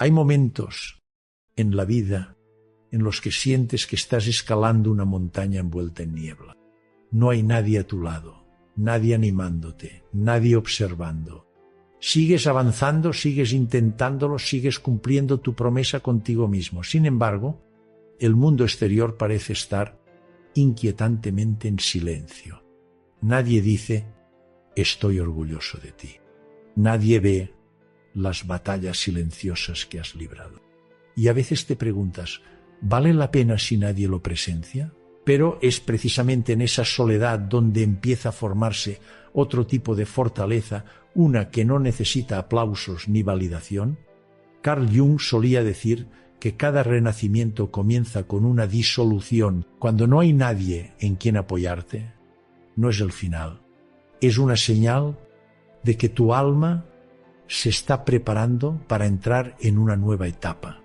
Hay momentos en la vida en los que sientes que estás escalando una montaña envuelta en niebla. No hay nadie a tu lado, nadie animándote, nadie observando. Sigues avanzando, sigues intentándolo, sigues cumpliendo tu promesa contigo mismo. Sin embargo, el mundo exterior parece estar inquietantemente en silencio. Nadie dice, estoy orgulloso de ti. Nadie ve las batallas silenciosas que has librado. Y a veces te preguntas, ¿vale la pena si nadie lo presencia? Pero es precisamente en esa soledad donde empieza a formarse otro tipo de fortaleza, una que no necesita aplausos ni validación. Carl Jung solía decir que cada renacimiento comienza con una disolución. Cuando no hay nadie en quien apoyarte, no es el final. Es una señal de que tu alma se está preparando para entrar en una nueva etapa,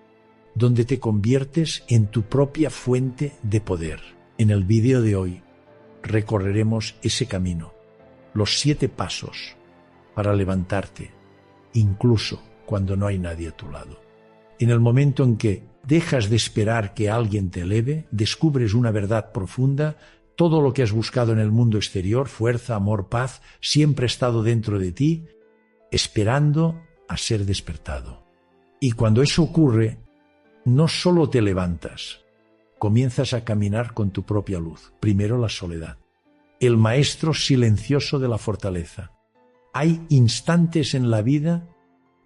donde te conviertes en tu propia fuente de poder. En el vídeo de hoy recorreremos ese camino, los 7 pasos para levantarte, incluso cuando no hay nadie a tu lado. En el momento en que dejas de esperar que alguien te eleve, descubres una verdad profunda. Todo lo que has buscado en el mundo exterior, fuerza, amor, paz, siempre ha estado dentro de ti, esperando a ser despertado. Y cuando eso ocurre, no solo te levantas, comienzas a caminar con tu propia luz. Primero la soledad, el maestro silencioso de la fortaleza. Hay instantes en la vida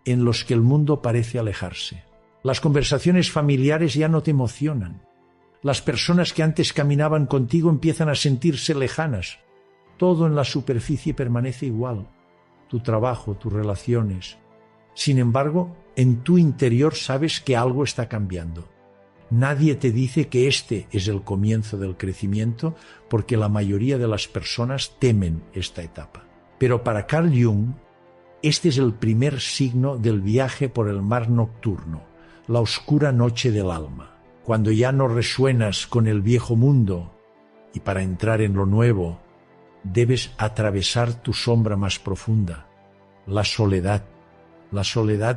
en los que el mundo parece alejarse. Las conversaciones familiares ya no te emocionan. Las personas que antes caminaban contigo empiezan a sentirse lejanas. Todo en la superficie permanece igual. Tu trabajo, tus relaciones. Sin embargo, en tu interior sabes que algo está cambiando. Nadie te dice que este es el comienzo del crecimiento, porque la mayoría de las personas temen esta etapa. Pero para Carl Jung, este es el primer signo del viaje por el mar nocturno, la oscura noche del alma. Cuando ya no resuenas con el viejo mundo y para entrar en lo nuevo debes atravesar tu sombra más profunda, la soledad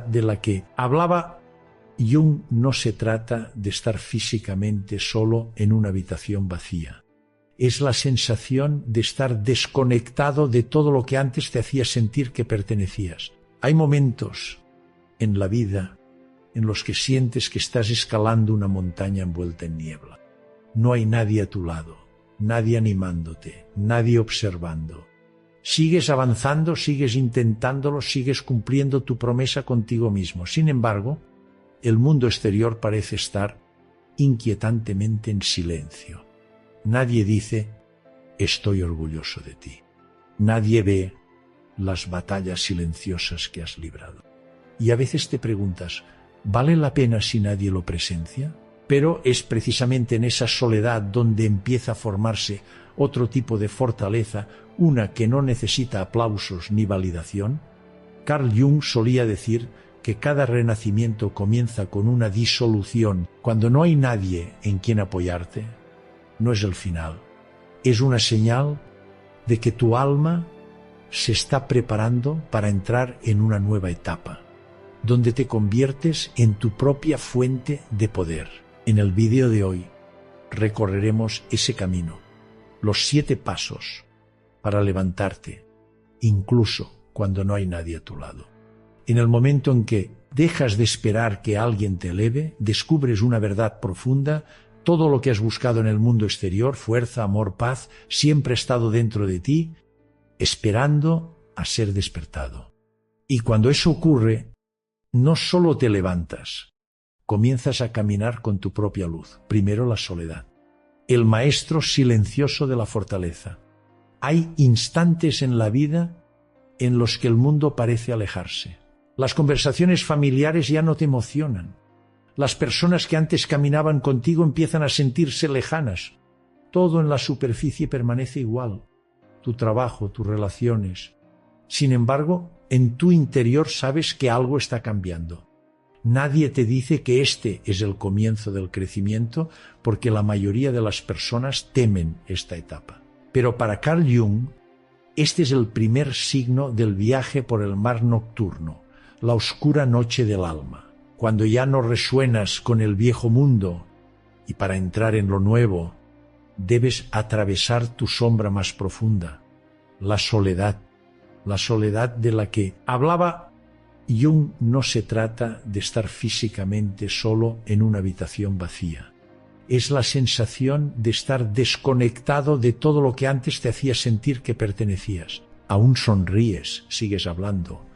de la que hablaba Jung. No se trata de estar físicamente solo en una habitación vacía. Es la sensación de estar desconectado de todo lo que antes te hacía sentir que pertenecías. Hay momentos en la vida en los que sientes que estás escalando una montaña envuelta en niebla. No hay nadie a tu lado, nadie animándote, nadie observando. Sigues avanzando, sigues intentándolo, sigues cumpliendo tu promesa contigo mismo. Sin embargo, el mundo exterior parece estar inquietantemente en silencio. Nadie dice, estoy orgulloso de ti. Nadie ve las batallas silenciosas que has librado. Y a veces te preguntas, ¿vale la pena si nadie lo presencia? Pero es precisamente en esa soledad donde empieza a formarse otro tipo de fortaleza, una que no necesita aplausos ni validación. Carl Jung solía decir que cada renacimiento comienza con una disolución. Cuando no hay nadie en quien apoyarte, no es el final. Es una señal de que tu alma se está preparando para entrar en una nueva etapa, donde te conviertes en tu propia fuente de poder. En el vídeo de hoy recorreremos ese camino, los 7 pasos para levantarte, incluso cuando no hay nadie a tu lado. En el momento en que dejas de esperar que alguien te eleve, descubres una verdad profunda. Todo lo que has buscado en el mundo exterior, fuerza, amor, paz, siempre ha estado dentro de ti, esperando a ser despertado. Y cuando eso ocurre, no solo te levantas, comienzas a caminar con tu propia luz. Primero la soledad, el maestro silencioso de la fortaleza. Hay instantes en la vida en los que el mundo parece alejarse. Las conversaciones familiares ya no te emocionan. Las personas que antes caminaban contigo empiezan a sentirse lejanas. Todo en la superficie permanece igual. Tu trabajo, tus relaciones. Sin embargo, en tu interior sabes que algo está cambiando. Nadie te dice que este es el comienzo del crecimiento, porque la mayoría de las personas temen esta etapa. Pero para Carl Jung, este es el primer signo del viaje por el mar nocturno, la oscura noche del alma. cuando ya no resuenas con el viejo mundo y para entrar en lo nuevo debes atravesar tu sombra más profunda, la soledad de la que hablaba Jung. No se trata de estar físicamente solo en una habitación vacía. Es la sensación de estar desconectado de todo lo que antes te hacía sentir que pertenecías. Aún sonríes, sigues hablando,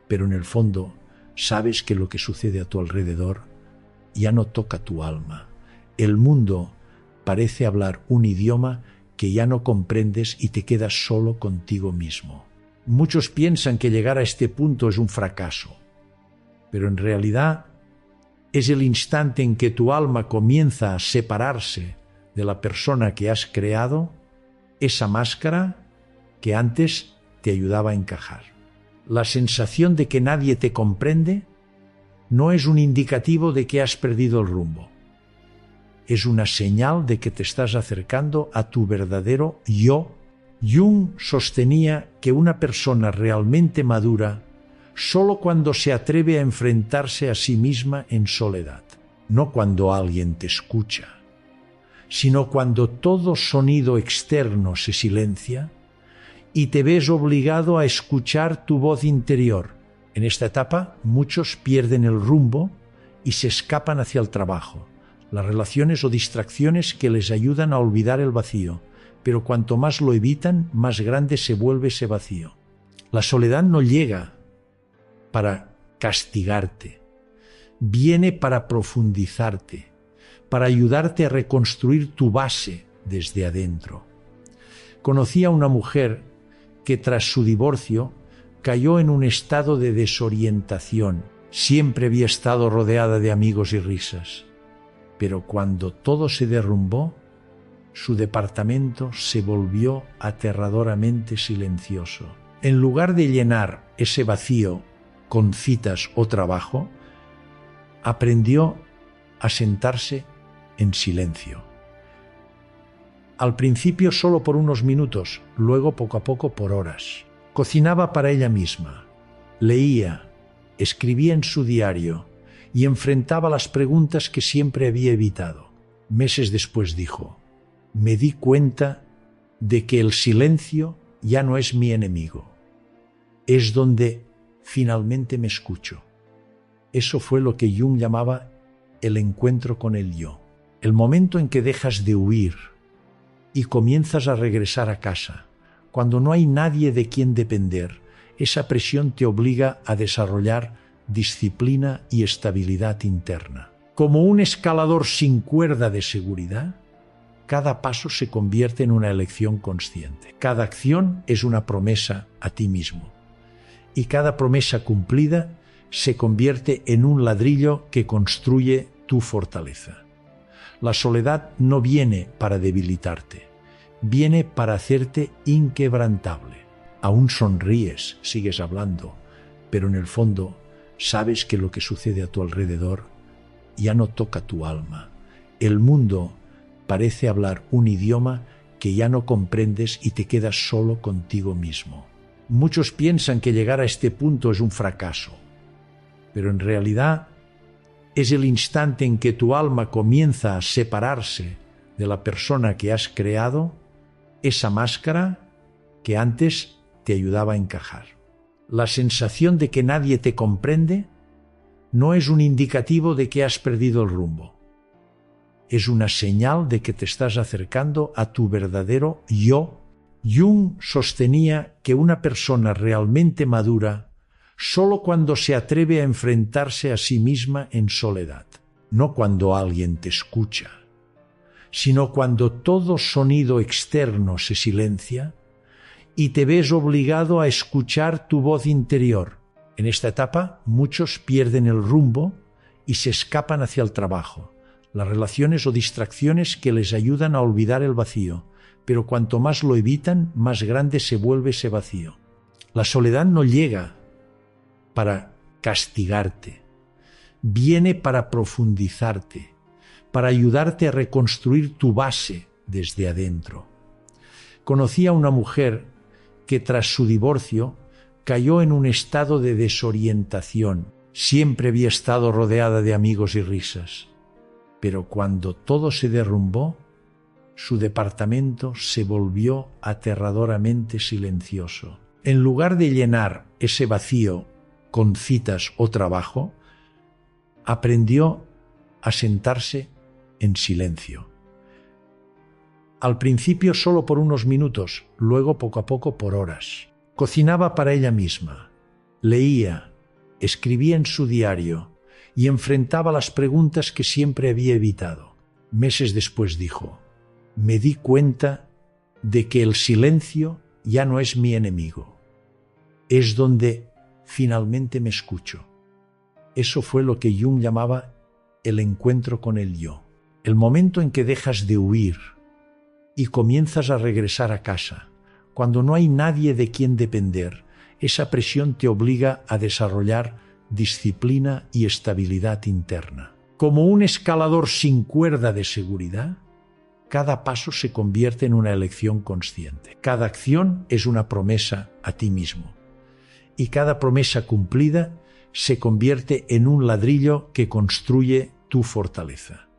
pero en el fondo sabes que lo que sucede a tu alrededor ya no toca tu alma. El mundo parece hablar un idioma que ya no comprendes y te quedas solo contigo mismo. Muchos piensan que llegar a este punto es un fracaso, pero en realidad es el instante en que tu alma comienza a separarse de la persona que has creado, esa máscara que antes te ayudaba a encajar. La sensación de que nadie te comprende no es un indicativo de que has perdido el rumbo. Es una señal de que te estás acercando a tu verdadero yo. Jung sostenía que una persona realmente madura solo cuando se atreve a enfrentarse a sí misma en soledad, no cuando alguien te escucha, sino cuando todo sonido externo se silencia y te ves obligado a escuchar tu voz interior. En esta etapa muchos pierden el rumbo y se escapan hacia el trabajo, las relaciones o distracciones que les ayudan a olvidar el vacío, pero cuanto más lo evitan, más grande se vuelve ese vacío. La soledad no llega para castigarte, viene para profundizarte, para ayudarte a reconstruir tu base desde adentro. Conocí a una mujer que tras su divorcio cayó en un estado de desorientación. Siempre había estado rodeada de amigos y risas, pero cuando todo se derrumbó, su departamento se volvió aterradoramente silencioso. En lugar de llenar ese vacío con citas o trabajo, aprendió a sentarse en silencio. Al principio solo por unos minutos, luego poco a poco por horas. Cocinaba para ella misma, leía, escribía en su diario y enfrentaba las preguntas que siempre había evitado. Meses después dijo: me di cuenta de que el silencio ya no es mi enemigo, es donde finalmente me escucho. Eso fue lo que Jung llamaba el encuentro con el yo, el momento en que dejas de huir y comienzas a regresar a casa. Cuando no hay nadie de quien depender, esa presión te obliga a desarrollar disciplina y estabilidad interna. Como un escalador sin cuerda de seguridad, cada paso se convierte en una elección consciente. Cada acción es una promesa a ti mismo. Y cada promesa cumplida se convierte en un ladrillo que construye tu fortaleza. La soledad no viene para debilitarte, viene para hacerte inquebrantable. Aún sonríes, sigues hablando, pero en el fondo sabes que lo que sucede a tu alrededor ya no toca tu alma. El mundo parece hablar un idioma que ya no comprendes y te quedas solo contigo mismo. Muchos piensan que llegar a este punto es un fracaso, pero en realidad es el instante en que tu alma comienza a separarse de la persona que has creado, esa máscara que antes te ayudaba a encajar. La sensación de que nadie te comprende no es un indicativo de que has perdido el rumbo. Es una señal de que te estás acercando a tu verdadero yo. Jung sostenía que una persona realmente madura solo cuando se atreve a enfrentarse a sí misma en soledad, no cuando alguien te escucha, sino cuando todo sonido externo se silencia y te ves obligado a escuchar tu voz interior. En esta etapa, muchos pierden el rumbo y se escapan hacia el trabajo, las relaciones o distracciones que les ayudan a olvidar el vacío, pero cuanto más lo evitan, más grande se vuelve ese vacío. La soledad no llega para castigarte, viene para profundizarte, para ayudarte a reconstruir tu base desde adentro. Conocí a una mujer que tras su divorcio cayó en un estado de desorientación. Siempre había estado rodeada de amigos y risas, pero cuando todo se derrumbó, su departamento se volvió aterradoramente silencioso. En lugar de llenar ese vacío con citas o trabajo, aprendió a sentarse en silencio. Al principio solo por unos minutos, luego poco a poco por horas. Cocinaba para ella misma, leía, escribía en su diario y enfrentaba las preguntas que siempre había evitado. Meses después dijo: me di cuenta de que el silencio ya no es mi enemigo. Es donde finalmente me escucho. Eso fue lo que Jung llamaba el encuentro con el yo. El momento en que dejas de huir y comienzas a regresar a casa, cuando no hay nadie de quien depender, esa presión te obliga a desarrollar disciplina y estabilidad interna. Como un escalador sin cuerda de seguridad, cada paso se convierte en una elección consciente. Cada acción es una promesa a ti mismo. Y cada promesa cumplida se convierte en un ladrillo que construye tu fortaleza.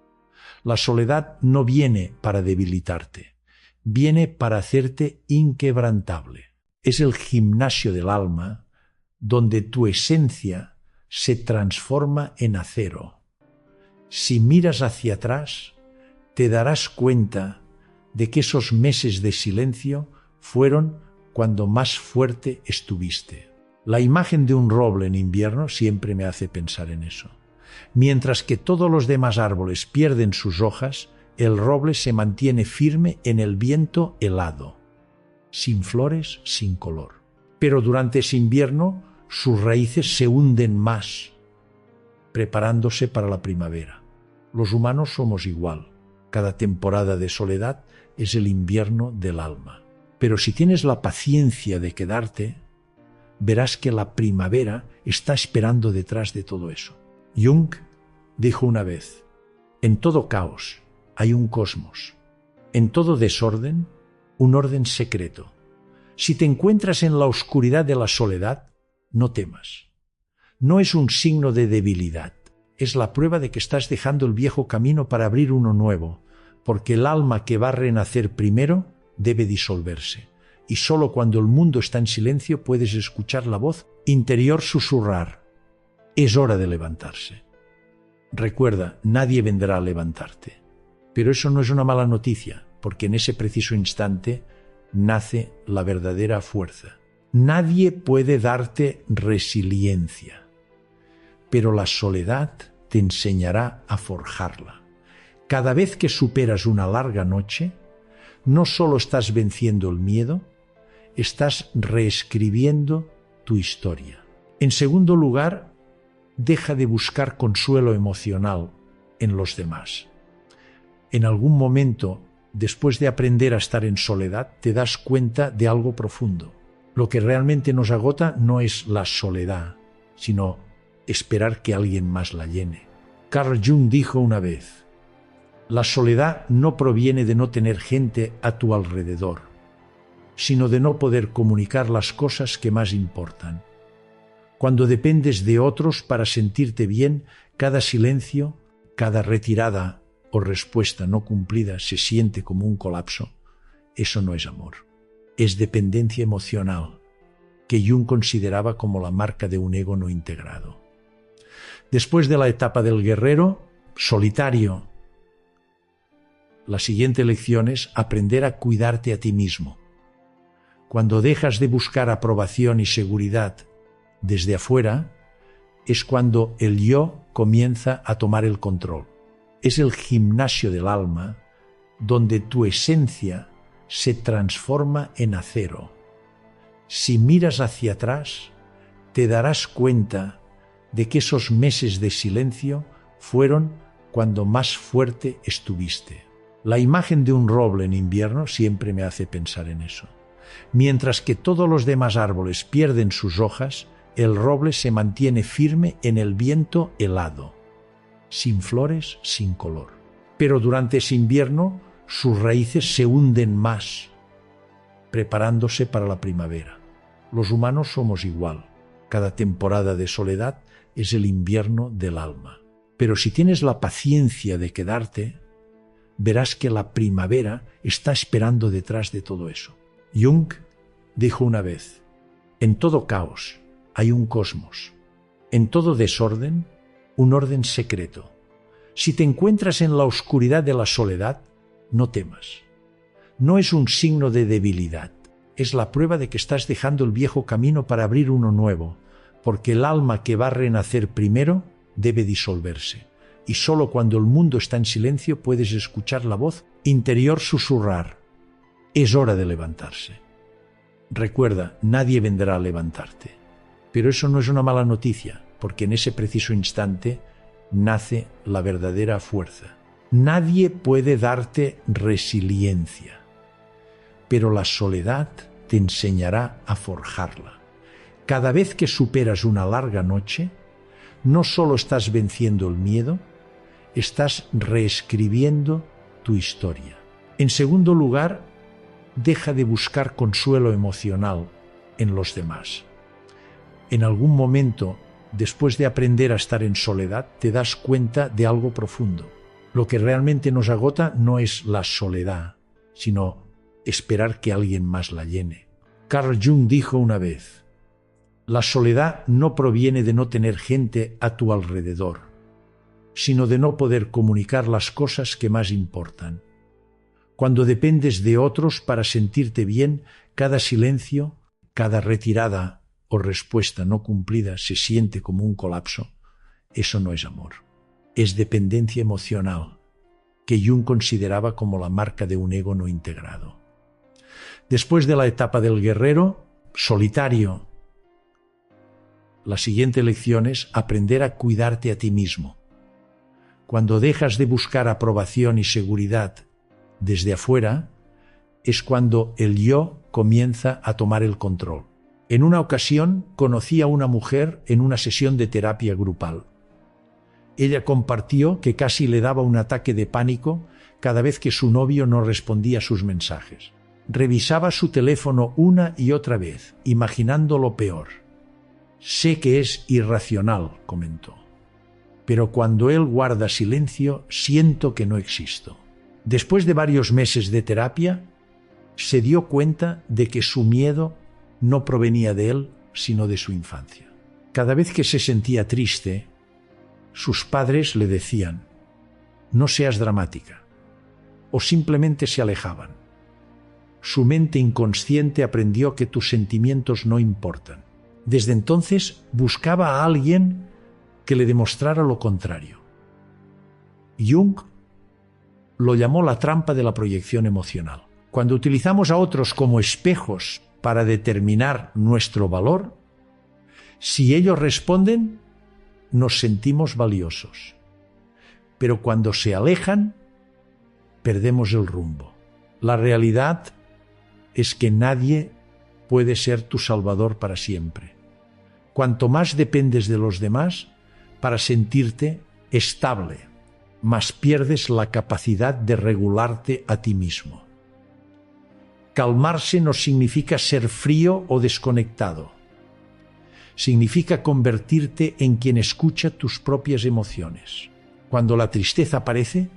La soledad no viene para debilitarte, viene para hacerte inquebrantable. Es el gimnasio del alma donde tu esencia se transforma en acero. Si miras hacia atrás, te darás cuenta de que esos meses de silencio fueron cuando más fuerte estuviste. La imagen de un roble en invierno siempre me hace pensar en eso. Mientras que todos los demás árboles pierden sus hojas, el roble se mantiene firme en el viento helado, sin flores, sin color. Pero durante ese invierno, sus raíces se hunden más, preparándose para la primavera. Los humanos somos igual. Cada temporada de soledad es el invierno del alma. Pero si tienes la paciencia de quedarte, verás que la primavera está esperando detrás de todo eso. Jung dijo una vez: en todo caos hay un cosmos, en todo desorden un orden secreto. Si te encuentras en la oscuridad de la soledad, no temas. No es un signo de debilidad, es la prueba de que estás dejando el viejo camino para abrir uno nuevo, porque el alma que va a renacer primero debe disolverse. Y solo cuando el mundo está en silencio puedes escuchar la voz interior susurrar: es hora de levantarse. Recuerda, nadie vendrá a levantarte. Pero eso no es una mala noticia, porque en ese preciso instante nace la verdadera fuerza. Nadie puede darte resiliencia, pero la soledad te enseñará a forjarla. Cada vez que superas una larga noche, no solo estás venciendo el miedo, estás reescribiendo tu historia. En segundo lugar, deja de buscar consuelo emocional en los demás. En algún momento, después de aprender a estar en soledad, te das cuenta de algo profundo. Lo que realmente nos agota no es la soledad, sino esperar que alguien más la llene. Carl Jung dijo una vez: la soledad no proviene de no tener gente a tu alrededor, sino de no poder comunicar las cosas que más importan. Cuando dependes de otros para sentirte bien, cada silencio, cada retirada o respuesta no cumplida se siente como un colapso. Eso no es amor. Es dependencia emocional, que Jung consideraba como la marca de un ego no integrado. Después de la etapa del guerrero, solitario, la siguiente lección es aprender a cuidarte a ti mismo. Cuando dejas de buscar aprobación y seguridad desde afuera, es cuando el yo comienza a tomar el control. Es el gimnasio del alma donde tu esencia se transforma en acero. Si miras hacia atrás, te darás cuenta de que esos meses de silencio fueron cuando más fuerte estuviste. La imagen de un roble en invierno siempre me hace pensar en eso. Mientras que todos los demás árboles pierden sus hojas, el roble se mantiene firme en el viento helado, sin flores, sin color. Pero durante ese invierno, sus raíces se hunden más, preparándose para la primavera. Los humanos somos igual. Cada temporada de soledad es el invierno del alma. Pero si tienes la paciencia de quedarte, verás que la primavera está esperando detrás de todo eso. Jung dijo una vez: en todo caos hay un cosmos, en todo desorden un orden secreto. Si te encuentras en la oscuridad de la soledad, no temas. No es un signo de debilidad, es la prueba de que estás dejando el viejo camino para abrir uno nuevo, porque el alma que va a renacer primero debe disolverse, y solo cuando el mundo está en silencio puedes escuchar la voz interior susurrar: es hora de levantarse. Recuerda, nadie vendrá a levantarte, pero eso no es una mala noticia, porque en ese preciso instante nace la verdadera fuerza. Nadie puede darte resiliencia, pero la soledad te enseñará a forjarla. Cada vez que superas una larga noche, no solo estás venciendo el miedo, estás reescribiendo tu historia. En segundo lugar, deja de buscar consuelo emocional en los demás. En algún momento, después de aprender a estar en soledad, te das cuenta de algo profundo. Lo que realmente nos agota no es la soledad, sino esperar que alguien más la llene. Carl Jung dijo una vez: la soledad no proviene de no tener gente a tu alrededor, sino de no poder comunicar las cosas que más importan. Cuando dependes de otros para sentirte bien, cada silencio, cada retirada o respuesta no cumplida se siente como un colapso. Eso no es amor. Es dependencia emocional, que Jung consideraba como la marca de un ego no integrado. Después de la etapa del guerrero, solitario, la siguiente lección es aprender a cuidarte a ti mismo. Cuando dejas de buscar aprobación y seguridad desde afuera, es cuando el yo comienza a tomar el control. En una ocasión conocí a una mujer en una sesión de terapia grupal. Ella compartió que casi le daba un ataque de pánico cada vez que su novio no respondía a sus mensajes. Revisaba su teléfono una y otra vez, imaginando lo peor. Sé que es irracional, comentó, pero cuando él guarda silencio, siento que no existo. Después de varios meses de terapia, se dio cuenta de que su miedo no provenía de él, sino de su infancia. Cada vez que se sentía triste, sus padres le decían: no seas dramática, o simplemente se alejaban. Su mente inconsciente aprendió que tus sentimientos no importan. Desde entonces buscaba a alguien que le demostrara lo contrario. Jung lo llamó la trampa de la proyección emocional. Cuando utilizamos a otros como espejos para determinar nuestro valor, si ellos responden, nos sentimos valiosos. Pero cuando se alejan, perdemos el rumbo. La realidad es que nadie puede ser tu salvador para siempre. Cuanto más dependes de los demás para sentirte estable, más pierdes la capacidad de regularte a ti mismo. Calmarse no significa ser frío o desconectado. Significa convertirte en quien escucha tus propias emociones. Cuando la tristeza aparece,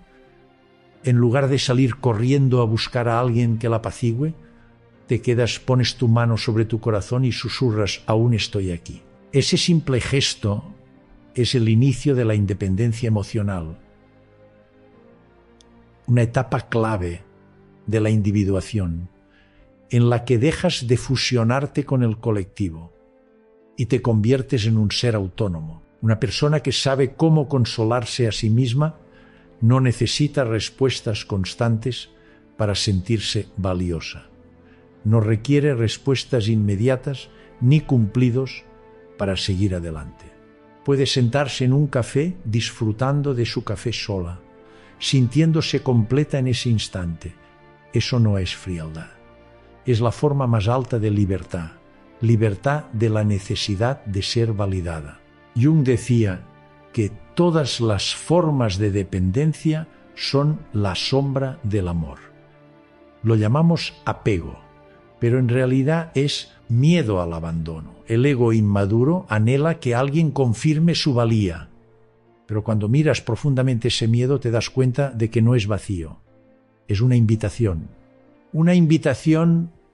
en lugar de salir corriendo a buscar a alguien que la apacigüe, te quedas, pones tu mano sobre tu corazón y susurras: aún estoy aquí. Ese simple gesto es el inicio de la independencia emocional, una etapa clave de la individuación, en la que dejas de fusionarte con el colectivo y te conviertes en un ser autónomo. Una persona que sabe cómo consolarse a sí misma no necesita respuestas constantes para sentirse valiosa. No requiere respuestas inmediatas ni cumplidos para seguir adelante. Puede sentarse en un café disfrutando de su café sola, sintiéndose completa en ese instante. Eso no es frialdad. Es la forma más alta de libertad, libertad de la necesidad de ser validada. Jung decía que todas las formas de dependencia son la sombra del amor. Lo llamamos apego, pero en realidad es miedo al abandono. El ego inmaduro anhela que alguien confirme su valía, pero cuando miras profundamente ese miedo te das cuenta de que no es vacío, es una invitación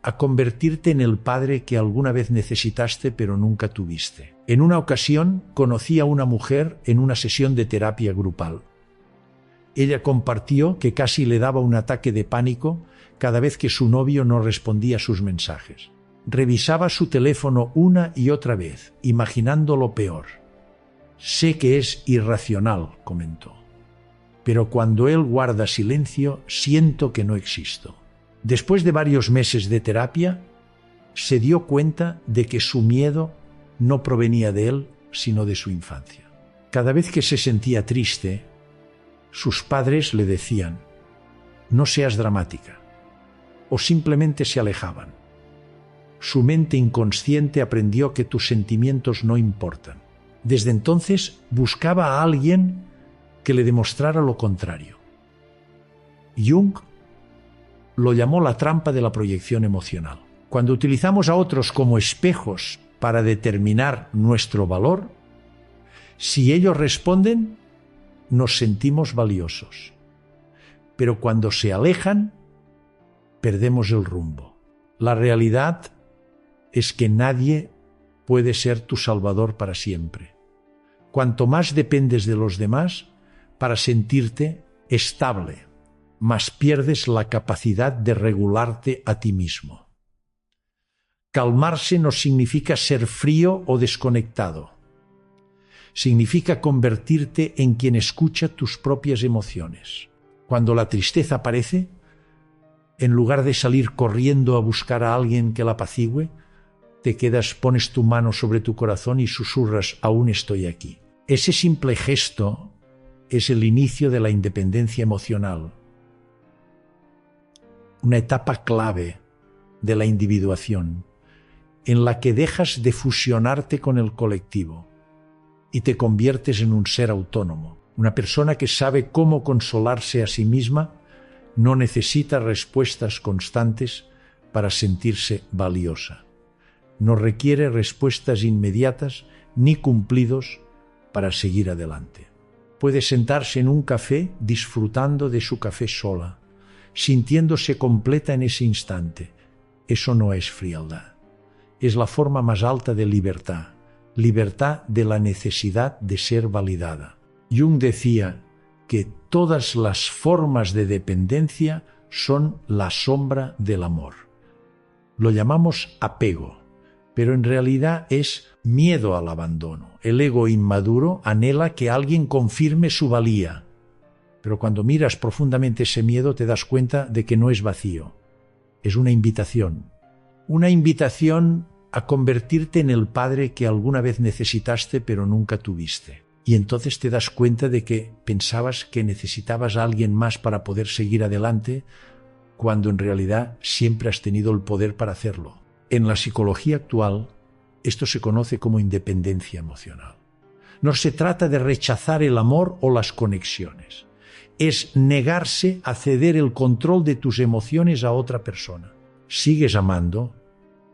a convertirte en el padre que alguna vez necesitaste pero nunca tuviste. En una ocasión conocí a una mujer en una sesión de terapia grupal. Ella compartió que casi le daba un ataque de pánico cada vez que su novio no respondía a sus mensajes. Revisaba su teléfono una y otra vez, imaginando lo peor. Sé que es irracional, comentó, pero cuando él guarda silencio, siento que no existo. Después de varios meses de terapia, se dio cuenta de que su miedo no provenía de él, sino de su infancia. Cada vez que se sentía triste, sus padres le decían: no seas dramática, o simplemente se alejaban. Su mente inconsciente aprendió que tus sentimientos no importan. Desde entonces buscaba a alguien que le demostrara lo contrario. Jung lo llamó la trampa de la proyección emocional. Cuando utilizamos a otros como espejos para determinar nuestro valor, si ellos responden, nos sentimos valiosos. Pero cuando se alejan, perdemos el rumbo. La realidad es que nadie puede ser tu salvador para siempre. Cuanto más dependes de los demás para sentirte estable, más pierdes la capacidad de regularte a ti mismo. Calmarse no significa ser frío o desconectado. Significa convertirte en quien escucha tus propias emociones. Cuando la tristeza aparece, en lugar de salir corriendo a buscar a alguien que la apacigüe, te quedas, pones tu mano sobre tu corazón y susurras: aún estoy aquí. Ese simple gesto es el inicio de la independencia emocional, una etapa clave de la individuación, en la que dejas de fusionarte con el colectivo y te conviertes en un ser autónomo. Una persona que sabe cómo consolarse a sí misma no necesita respuestas constantes para sentirse valiosa. No requiere respuestas inmediatas ni cumplidos para seguir adelante. Puede sentarse en un café disfrutando de su café sola, sintiéndose completa en ese instante. Eso no es frialdad. Es la forma más alta de libertad, libertad de la necesidad de ser validada. Jung decía que todas las formas de dependencia son la sombra del amor. Lo llamamos apego, pero en realidad es miedo al abandono. El ego inmaduro anhela que alguien confirme su valía, pero cuando miras profundamente ese miedo te das cuenta de que no es vacío, es una invitación a convertirte en el padre que alguna vez necesitaste pero nunca tuviste. Y entonces te das cuenta de que pensabas que necesitabas a alguien más para poder seguir adelante, cuando en realidad siempre has tenido el poder para hacerlo. En la psicología actual, esto se conoce como independencia emocional. No se trata de rechazar el amor o las conexiones. Es negarse a ceder el control de tus emociones a otra persona. Sigues amando,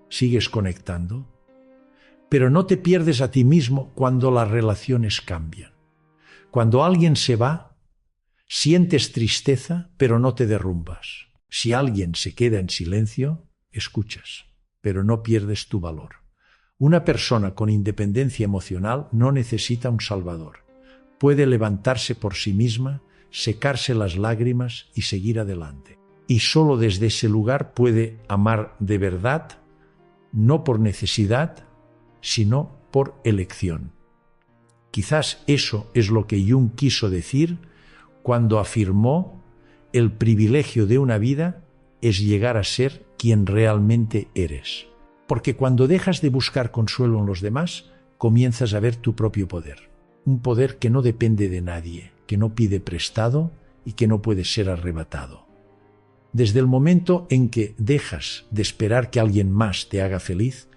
sigues conectando, pero no te pierdes a ti mismo cuando las relaciones cambian. Cuando alguien se va, sientes tristeza, pero no te derrumbas. Si alguien se queda en silencio, escuchas, pero no pierdes tu valor. Una persona con independencia emocional no necesita un salvador. Puede levantarse por sí misma, secarse las lágrimas y seguir adelante. Y solo desde ese lugar puede amar de verdad, no por necesidad, sino por elección. Quizás eso es lo que Jung quiso decir cuando afirmó: el privilegio de una vida es llegar a ser quien realmente eres. Porque cuando dejas de buscar consuelo en los demás, comienzas a ver tu propio poder. Un poder que no depende de nadie, que no pide prestado y que no puede ser arrebatado. Desde el momento en que dejas de esperar que alguien más te haga feliz,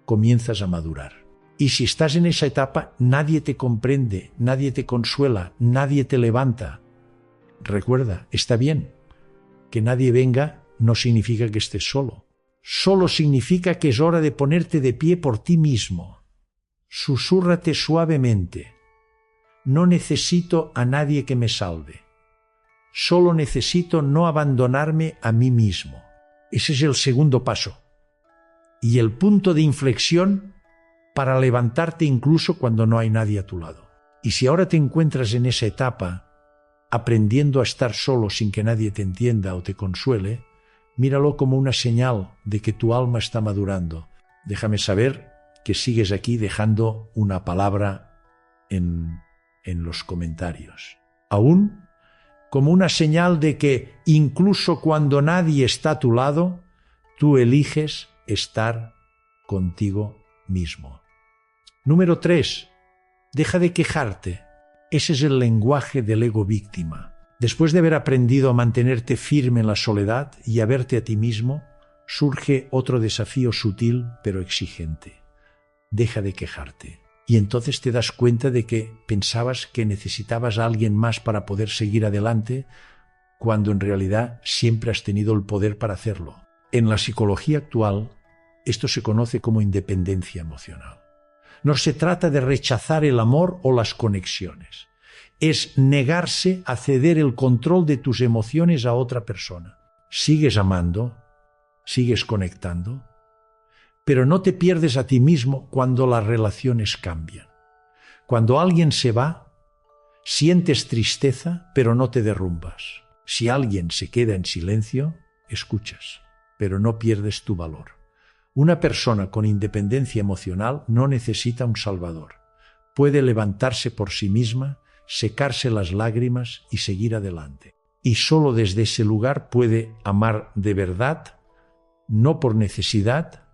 comienzas a madurar. Y si estás en esa etapa, nadie te comprende, nadie te consuela, nadie te levanta. Recuerda, está bien. Que nadie venga no significa que estés solo. Solo significa que es hora de ponerte de pie por ti mismo. Susúrrate suavemente. No necesito a nadie que me salve. Solo necesito no abandonarme a mí mismo. Ese es el segundo paso. Y el punto de inflexión para levantarte incluso cuando no hay nadie a tu lado. Y si ahora te encuentras en esa etapa, aprendiendo a estar solo sin que nadie te entienda o te consuele, míralo como una señal de que tu alma está madurando. Déjame saber que sigues aquí dejando una palabra en los comentarios. Aún como una señal de que incluso cuando nadie está a tu lado, tú eliges estar contigo mismo. Número 3. Deja de quejarte. Ese es el lenguaje del ego víctima. Después de haber aprendido a mantenerte firme en la soledad y a verte a ti mismo, surge otro desafío sutil pero exigente. Deja de quejarte. Y entonces te das cuenta de que pensabas que necesitabas a alguien más para poder seguir adelante, cuando en realidad siempre has tenido el poder para hacerlo. En la psicología actual, esto se conoce como independencia emocional. No se trata de rechazar el amor o las conexiones. Es negarse a ceder el control de tus emociones a otra persona. Sigues amando, sigues conectando, pero no te pierdes a ti mismo cuando las relaciones cambian. Cuando alguien se va, sientes tristeza, pero no te derrumbas. Si alguien se queda en silencio, escuchas, pero no pierdes tu valor. Una persona con independencia emocional no necesita un salvador. Puede levantarse por sí misma, secarse las lágrimas y seguir adelante. Y solo desde ese lugar puede amar de verdad, no por necesidad,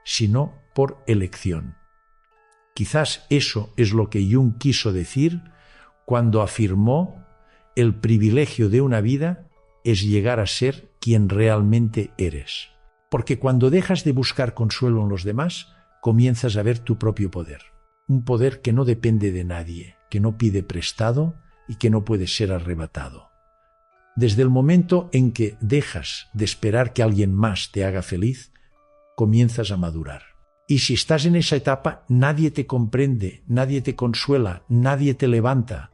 sino por elección. Quizás eso es lo que Jung quiso decir cuando afirmó: el privilegio de una vida es llegar a ser quien realmente eres. Porque cuando dejas de buscar consuelo en los demás, comienzas a ver tu propio poder. Un poder que no depende de nadie, que no pide prestado y que no puede ser arrebatado. Desde el momento en que dejas de esperar que alguien más te haga feliz, comienzas a madurar. Y si estás en esa etapa, nadie te comprende, nadie te consuela, nadie te levanta.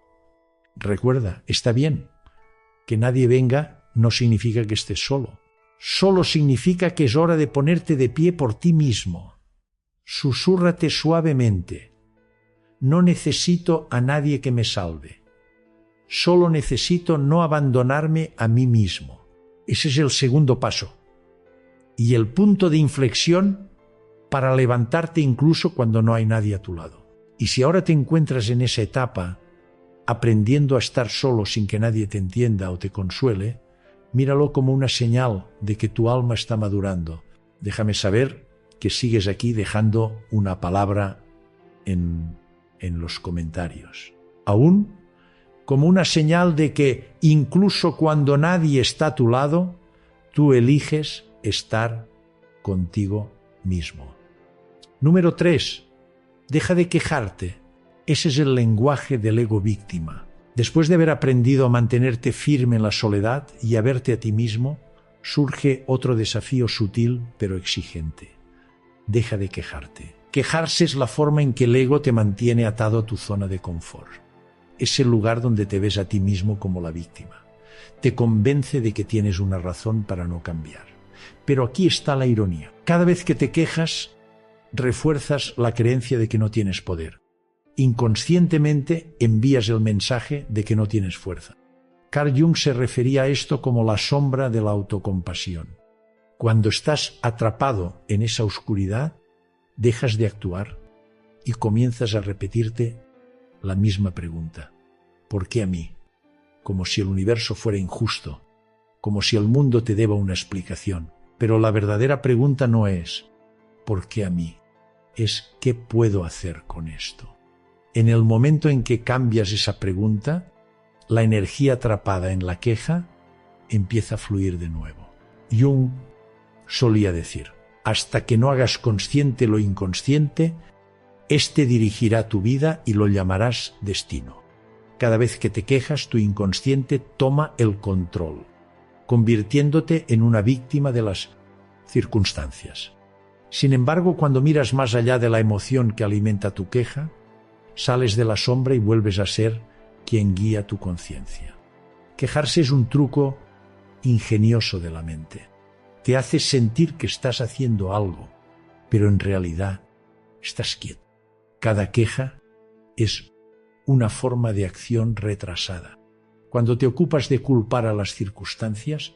Recuerda, está bien. Que nadie venga no significa que estés solo. Solo significa que es hora de ponerte de pie por ti mismo. Susúrrate suavemente. No necesito a nadie que me salve. Solo necesito no abandonarme a mí mismo. Ese es el segundo paso. Y el punto de inflexión para levantarte incluso cuando no hay nadie a tu lado. Y si ahora te encuentras en esa etapa, aprendiendo a estar solo sin que nadie te entienda o te consuele, míralo como una señal de que tu alma está madurando. Déjame saber que sigues aquí dejando una palabra en los comentarios. Aún como una señal de que incluso cuando nadie está a tu lado, tú eliges estar contigo mismo. Número 3. Deja de quejarte. Ese es el lenguaje del ego víctima. Después de haber aprendido a mantenerte firme en la soledad y a verte a ti mismo, surge otro desafío sutil pero exigente. Deja de quejarte. Quejarse es la forma en que el ego te mantiene atado a tu zona de confort. Es el lugar donde te ves a ti mismo como la víctima. Te convence de que tienes una razón para no cambiar. Pero aquí está la ironía. Cada vez que te quejas, refuerzas la creencia de que no tienes poder. Inconscientemente envías el mensaje de que no tienes fuerza. Carl Jung se refería a esto como la sombra de la autocompasión. Cuando estás atrapado en esa oscuridad, dejas de actuar y comienzas a repetirte la misma pregunta. ¿Por qué a mí? Como si el universo fuera injusto, como si el mundo te deba una explicación. Pero la verdadera pregunta no es ¿por qué a mí? Es ¿qué puedo hacer con esto? En el momento en que cambias esa pregunta, la energía atrapada en la queja empieza a fluir de nuevo. Jung solía decir: hasta que no hagas consciente lo inconsciente, éste dirigirá tu vida y lo llamarás destino. Cada vez que te quejas, tu inconsciente toma el control, convirtiéndote en una víctima de las circunstancias. Sin embargo, cuando miras más allá de la emoción que alimenta tu queja, sales de la sombra y vuelves a ser quien guía tu conciencia. Quejarse es un truco ingenioso de la mente. Te hace sentir que estás haciendo algo, pero en realidad estás quieto. Cada queja es una forma de acción retrasada. Cuando te ocupas de culpar a las circunstancias,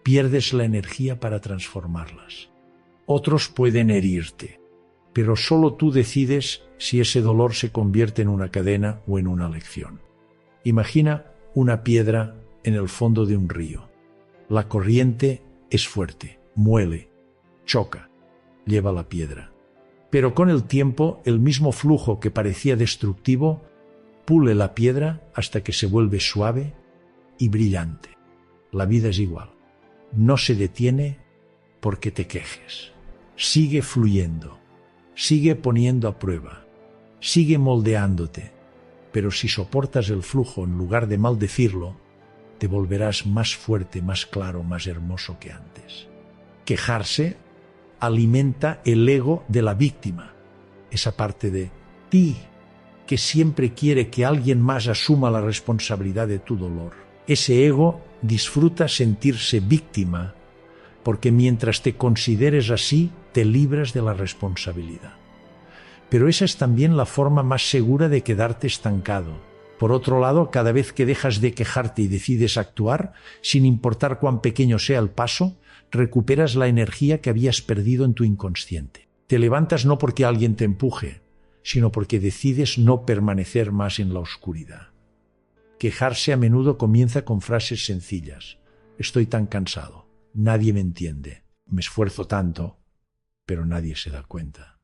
pierdes la energía para transformarlas. Otros pueden herirte, pero solo tú decides si ese dolor se convierte en una cadena o en una lección. Imagina una piedra en el fondo de un río. La corriente es fuerte, muele, choca, lleva la piedra. Pero con el tiempo, el mismo flujo que parecía destructivo pule la piedra hasta que se vuelve suave y brillante. La vida es igual. No se detiene porque te quejes. Sigue fluyendo, sigue poniendo a prueba, sigue moldeándote, pero si soportas el flujo en lugar de maldecirlo, te volverás más fuerte, más claro, más hermoso que antes. Quejarse alimenta el ego de la víctima, esa parte de ti que siempre quiere que alguien más asuma la responsabilidad de tu dolor. Ese ego disfruta sentirse víctima porque mientras te consideres así, te libras de la responsabilidad. Pero esa es también la forma más segura de quedarte estancado. Por otro lado, cada vez que dejas de quejarte y decides actuar, sin importar cuán pequeño sea el paso, recuperas la energía que habías perdido en tu inconsciente. Te levantas no porque alguien te empuje, sino porque decides no permanecer más en la oscuridad. Quejarse a menudo comienza con frases sencillas. Estoy tan cansado, nadie me entiende, me esfuerzo tanto, pero nadie se da cuenta.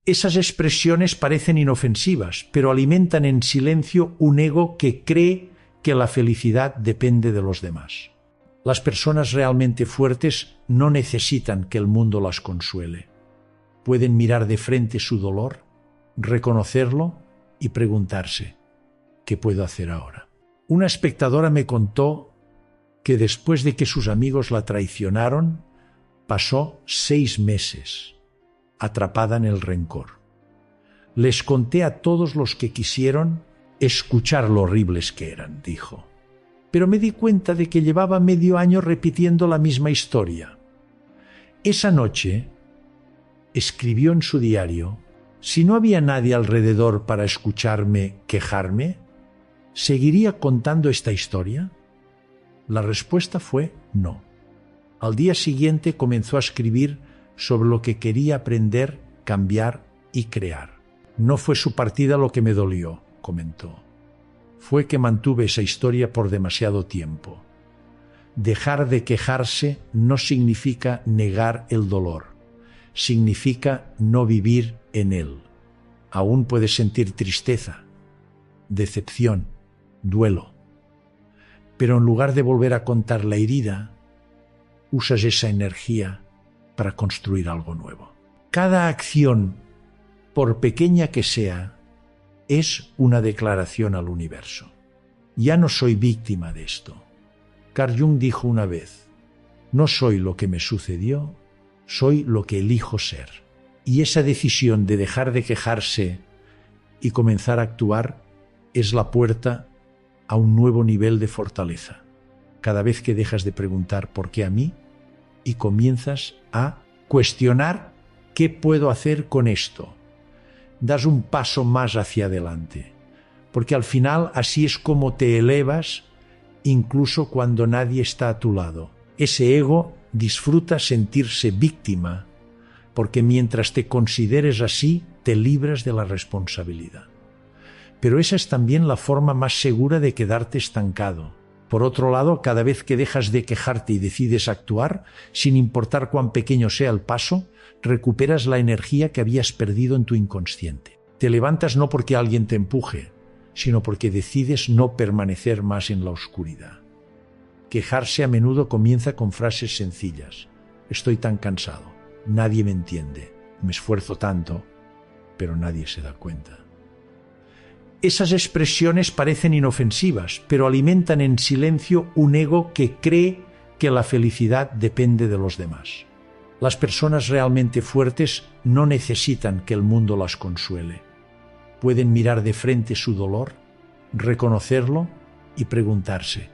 Esas expresiones parecen inofensivas, pero alimentan en silencio un ego que cree que la felicidad depende de los demás. Las personas realmente fuertes no necesitan que el mundo las consuele. Pueden mirar de frente su dolor, reconocerlo y preguntarse, ¿qué puedo hacer ahora? Una espectadora me contó que después de que sus amigos la traicionaron, pasó 6 meses atrapada en el rencor. Les conté a todos los que quisieron escuchar lo horribles que eran, dijo. Pero me di cuenta de que llevaba medio año repitiendo la misma historia. Esa noche escribió en su diario, si no había nadie alrededor para escucharme quejarme, ¿seguiría contando esta historia? La respuesta fue no. Al día siguiente comenzó a escribir sobre lo que quería aprender, cambiar y crear. No fue su partida lo que me dolió, comentó. Fue que mantuve esa historia por demasiado tiempo. Dejar de quejarse no significa negar el dolor, significa no vivir en él. Aún puedes sentir tristeza, decepción, duelo. Pero en lugar de volver a contar la herida, usas esa energía para construir algo nuevo. Cada acción, por pequeña que sea, es una declaración al universo. Ya no soy víctima de esto. Carl Jung dijo una vez, no soy lo que me sucedió, soy lo que elijo ser. Y esa decisión de dejar de quejarse y comenzar a actuar es la puerta a un nuevo nivel de fortaleza. Cada vez que dejas de preguntar ¿por qué a mí? Y comienzas a cuestionar ¿qué puedo hacer con esto? Das un paso más hacia adelante, porque al final así es como te elevas incluso cuando nadie está a tu lado. Ese ego disfruta sentirse víctima, porque mientras te consideres así, te libras de la responsabilidad. Pero esa es también la forma más segura de quedarte estancado. Por otro lado, cada vez que dejas de quejarte y decides actuar, sin importar cuán pequeño sea el paso, recuperas la energía que habías perdido en tu inconsciente. Te levantas no porque alguien te empuje, sino porque decides no permanecer más en la oscuridad. Quejarse a menudo comienza con frases sencillas. Estoy tan cansado, nadie me entiende, me esfuerzo tanto, pero nadie se da cuenta. Esas expresiones parecen inofensivas, pero alimentan en silencio un ego que cree que la felicidad depende de los demás. Las personas realmente fuertes no necesitan que el mundo las consuele. Pueden mirar de frente su dolor, reconocerlo y preguntarse,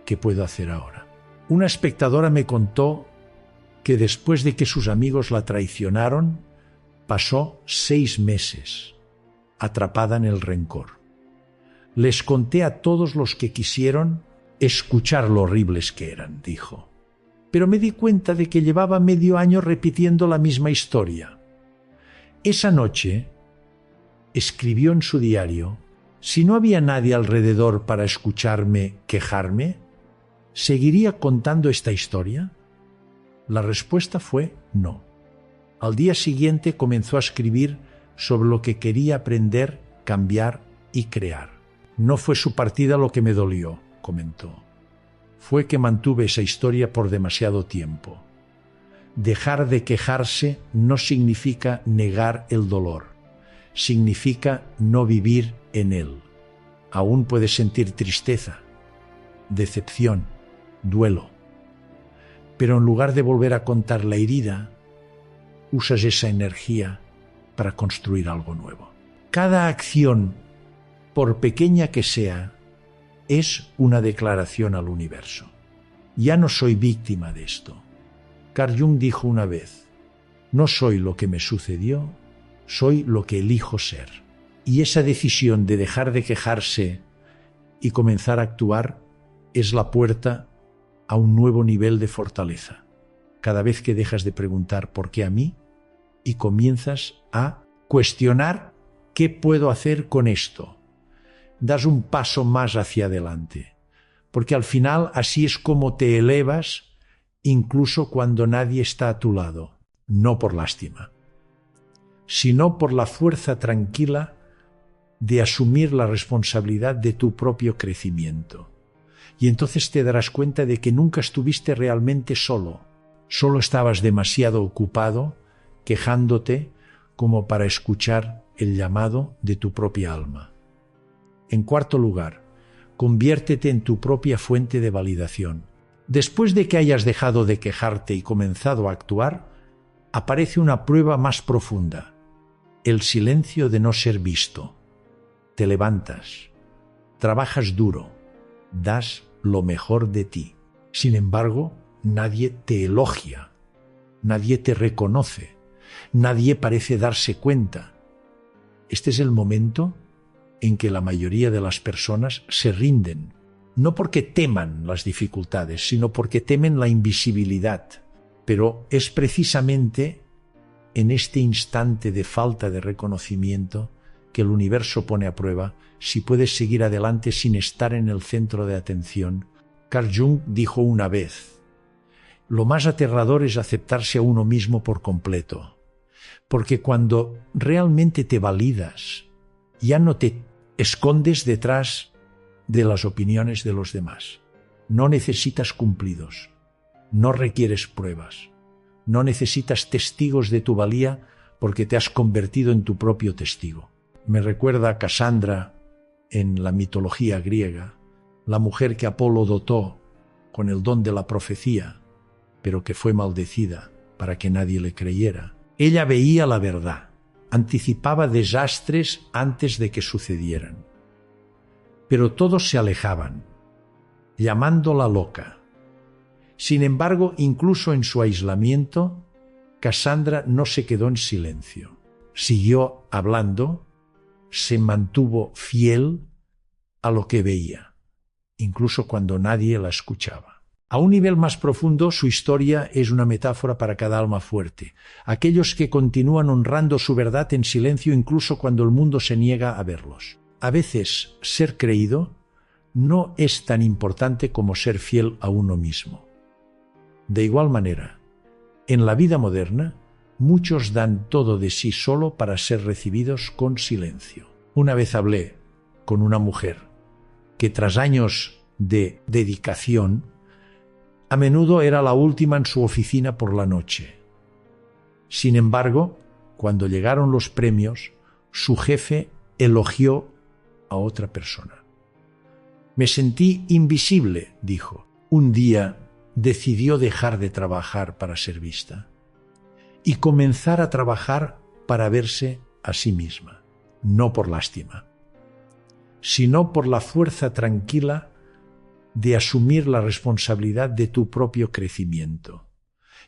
¿qué puedo hacer ahora? Una espectadora me contó que después de que sus amigos la traicionaron, pasó 6 meses atrapada en el rencor. Les conté a todos los que quisieron escuchar lo horribles que eran, dijo. Pero me di cuenta de que llevaba medio año repitiendo la misma historia. Esa noche, escribió en su diario, si no había nadie alrededor para escucharme quejarme, ¿seguiría contando esta historia? La respuesta fue no. Al día siguiente comenzó a escribir sobre lo que quería aprender, cambiar y crear. No fue su partida lo que me dolió, comentó. Fue que mantuve esa historia por demasiado tiempo. Dejar de quejarse no significa negar el dolor, significa no vivir en él. Aún puedes sentir tristeza, decepción, duelo. Pero en lugar de volver a contar la herida, usas esa energía para construir algo nuevo. Cada acción, por pequeña que sea, es una declaración al universo. Ya no soy víctima de esto. Carl Jung dijo una vez, no soy lo que me sucedió, soy lo que elijo ser. Y esa decisión de dejar de quejarse y comenzar a actuar es la puerta a un nuevo nivel de fortaleza. Cada vez que dejas de preguntar ¿por qué a mí? Y comienzas a cuestionar ¿qué puedo hacer con esto? Das un paso más hacia adelante, porque al final así es como te elevas incluso cuando nadie está a tu lado, no por lástima, sino por la fuerza tranquila de asumir la responsabilidad de tu propio crecimiento. Y entonces te darás cuenta de que nunca estuviste realmente solo, solo estabas demasiado ocupado quejándote como para escuchar el llamado de tu propia alma. En cuarto lugar, conviértete en tu propia fuente de validación. Después de que hayas dejado de quejarte y comenzado a actuar, aparece una prueba más profunda, el silencio de no ser visto. Te levantas, trabajas duro, das lo mejor de ti. Sin embargo, nadie te elogia, nadie te reconoce, nadie parece darse cuenta. Este es el momento en que la mayoría de las personas se rinden, no porque teman las dificultades, sino porque temen la invisibilidad. Pero es precisamente en este instante de falta de reconocimiento que el universo pone a prueba si puedes seguir adelante sin estar en el centro de atención. Carl Jung dijo una vez, lo más aterrador es aceptarse a uno mismo por completo, porque cuando realmente te validas, ya no te escondes detrás de las opiniones de los demás. No necesitas cumplidos, no requieres pruebas, no necesitas testigos de tu valía porque te has convertido en tu propio testigo. Me recuerda a Casandra en la mitología griega, la mujer que Apolo dotó con el don de la profecía, pero que fue maldecida para que nadie le creyera. Ella veía la verdad, anticipaba desastres antes de que sucedieran. Pero todos se alejaban, llamándola loca. Sin embargo, incluso en su aislamiento, Casandra no se quedó en silencio. Siguió hablando, se mantuvo fiel a lo que veía, incluso cuando nadie la escuchaba. A un nivel más profundo, su historia es una metáfora para cada alma fuerte, aquellos que continúan honrando su verdad en silencio incluso cuando el mundo se niega a verlos. A veces, ser creído no es tan importante como ser fiel a uno mismo. De igual manera, en la vida moderna, muchos dan todo de sí solo para ser recibidos con silencio. Una vez hablé con una mujer que tras años de dedicación, a menudo era la última en su oficina por la noche. Sin embargo, cuando llegaron los premios, su jefe elogió a otra persona. Me sentí invisible, dijo. Un día decidió dejar de trabajar para ser vista y comenzar a trabajar para verse a sí misma, no por lástima, sino por la fuerza tranquila de asumir la responsabilidad de tu propio crecimiento.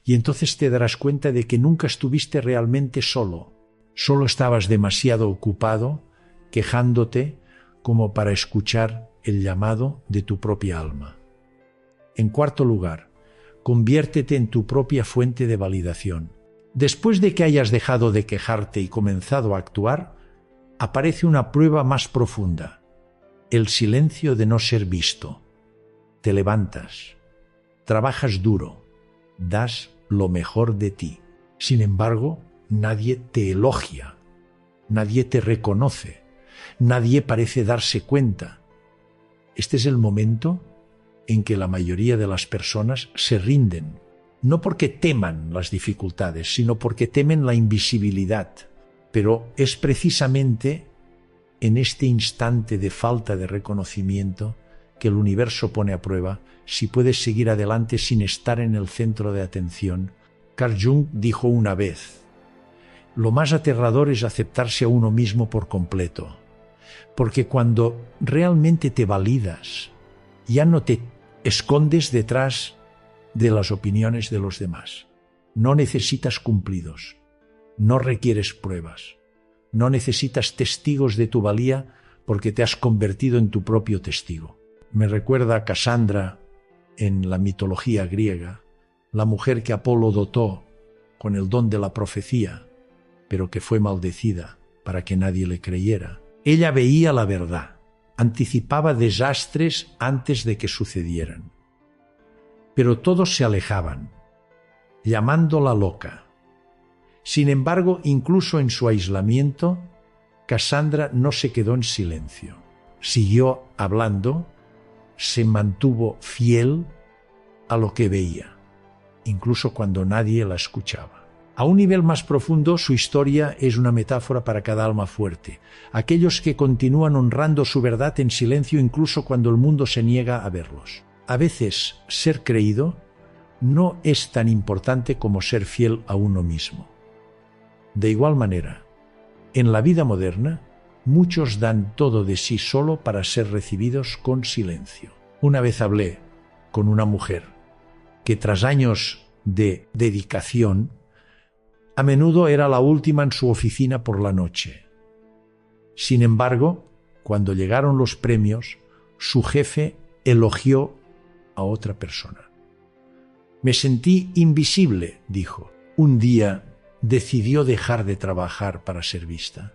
Y entonces te darás cuenta de que nunca estuviste realmente solo. Solo estabas demasiado ocupado quejándote como para escuchar el llamado de tu propia alma. En cuarto lugar, conviértete en tu propia fuente de validación. Después de que hayas dejado de quejarte y comenzado a actuar, aparece una prueba más profunda: el silencio de no ser visto. Te levantas, trabajas duro, das lo mejor de ti. Sin embargo, nadie te elogia, nadie te reconoce, nadie parece darse cuenta. Este es el momento en que la mayoría de las personas se rinden, no porque teman las dificultades, sino porque temen la invisibilidad. Pero es precisamente en este instante de falta de reconocimiento que el universo pone a prueba si puedes seguir adelante sin estar en el centro de atención. Carl Jung dijo una vez: lo más aterrador es aceptarse a uno mismo por completo, porque cuando realmente te validas, ya no te escondes detrás de las opiniones de los demás. No necesitas cumplidos, no requieres pruebas, no necesitas testigos de tu valía porque te has convertido en tu propio testigo. Me recuerda a Casandra en la mitología griega, la mujer que Apolo dotó con el don de la profecía, pero que fue maldecida para que nadie le creyera. Ella veía la verdad, anticipaba desastres antes de que sucedieran. Pero todos se alejaban, llamándola loca. Sin embargo, incluso en su aislamiento, Casandra no se quedó en silencio. Siguió hablando, se mantuvo fiel a lo que veía, incluso cuando nadie la escuchaba. A un nivel más profundo, su historia es una metáfora para cada alma fuerte, aquellos que continúan honrando su verdad en silencio incluso cuando el mundo se niega a verlos. A veces, ser creído no es tan importante como ser fiel a uno mismo. De igual manera, en la vida moderna, muchos dan todo de sí solo para ser recibidos con silencio. Una vez hablé con una mujer que tras años de dedicación, a menudo era la última en su oficina por la noche. Sin embargo, cuando llegaron los premios, su jefe elogió a otra persona. Me sentí invisible, dijo. Un día decidió dejar de trabajar para ser vista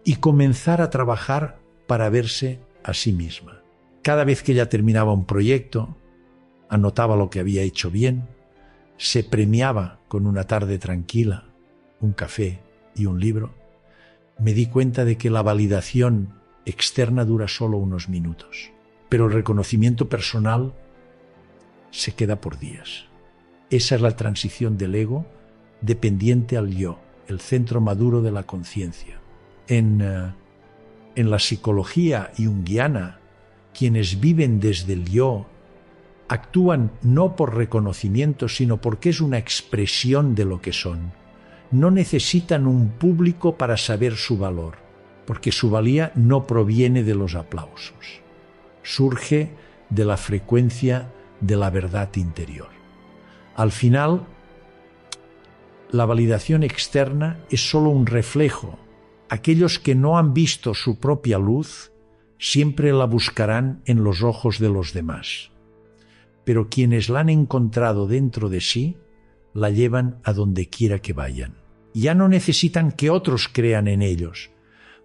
y comenzar a trabajar para verse a sí misma. Cada vez que ella terminaba un proyecto, anotaba lo que había hecho bien, se premiaba con una tarde tranquila, un café y un libro. Me di cuenta de que la validación externa dura solo unos minutos, pero el reconocimiento personal se queda por días. Esa es la transición del ego dependiente al yo, el centro maduro de la conciencia. En la psicología junguiana, quienes viven desde el yo actúan no por reconocimiento, sino porque es una expresión de lo que son. No necesitan un público para saber su valor, porque su valía no proviene de los aplausos. Surge de la frecuencia de la verdad interior. Al final, la validación externa es solo un reflejo. Aquellos que no han visto su propia luz siempre la buscarán en los ojos de los demás. Pero quienes la han encontrado dentro de sí, la llevan a donde quiera que vayan. Ya no necesitan que otros crean en ellos,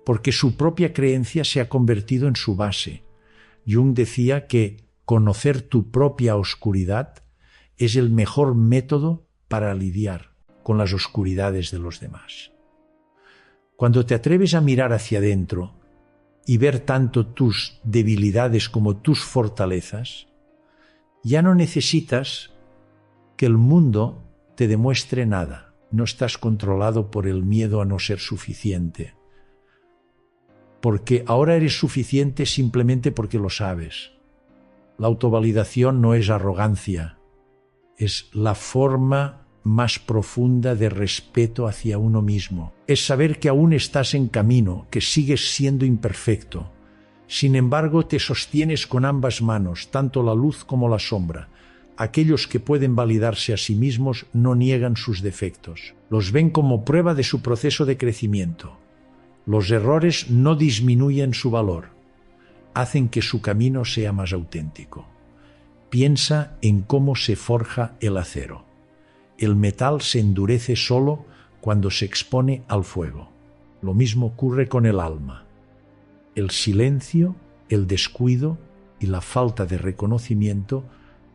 porque su propia creencia se ha convertido en su base. Jung decía que conocer tu propia oscuridad es el mejor método para lidiar con las oscuridades de los demás. Cuando te atreves a mirar hacia adentro y ver tanto tus debilidades como tus fortalezas, ya no necesitas que el mundo te demuestre nada. No estás controlado por el miedo a no ser suficiente, porque ahora eres suficiente simplemente porque lo sabes. La autovalidación no es arrogancia, Es la forma más profunda de respeto hacia uno mismo. Es saber que aún estás en camino, que sigues siendo imperfecto. Sin embargo, te sostienes con ambas manos, tanto la luz como la sombra. Aquellos que pueden validarse a sí mismos no niegan sus defectos. Los ven como prueba de su proceso de crecimiento. Los errores no disminuyen su valor. Hacen que su camino sea más auténtico. Piensa en cómo se forja el acero. El metal se endurece solo cuando se expone al fuego. Lo mismo ocurre con el alma. El silencio, el descuido y la falta de reconocimiento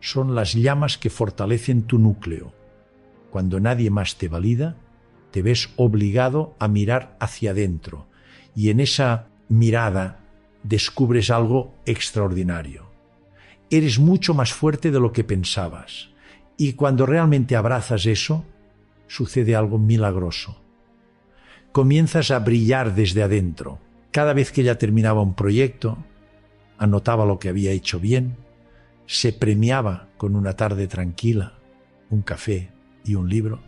son las llamas que fortalecen tu núcleo. Cuando nadie más te valida, te ves obligado a mirar hacia adentro y en esa mirada descubres algo extraordinario. Eres mucho más fuerte de lo que pensabas y cuando realmente abrazas eso, sucede algo milagroso. Comienzas a brillar desde adentro. Cada vez que ella terminaba un proyecto, anotaba lo que había hecho bien, se premiaba con una tarde tranquila, un café y un libro.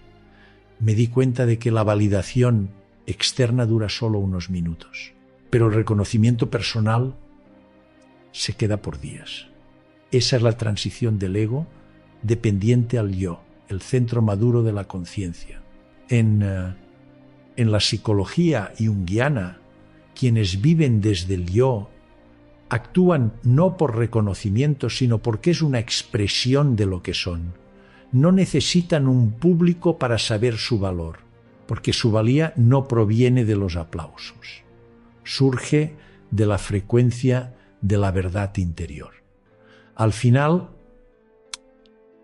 Me di cuenta de que la validación externa dura solo unos minutos, pero el reconocimiento personal se queda por días. Esa es la transición del ego dependiente al yo, el centro maduro de la conciencia. En la psicología junguiana, quienes viven desde el yo actúan no por reconocimiento, sino porque es una expresión de lo que son. No necesitan un público para saber su valor, porque su valía no proviene de los aplausos. Surge de la frecuencia de la verdad interior. Al final,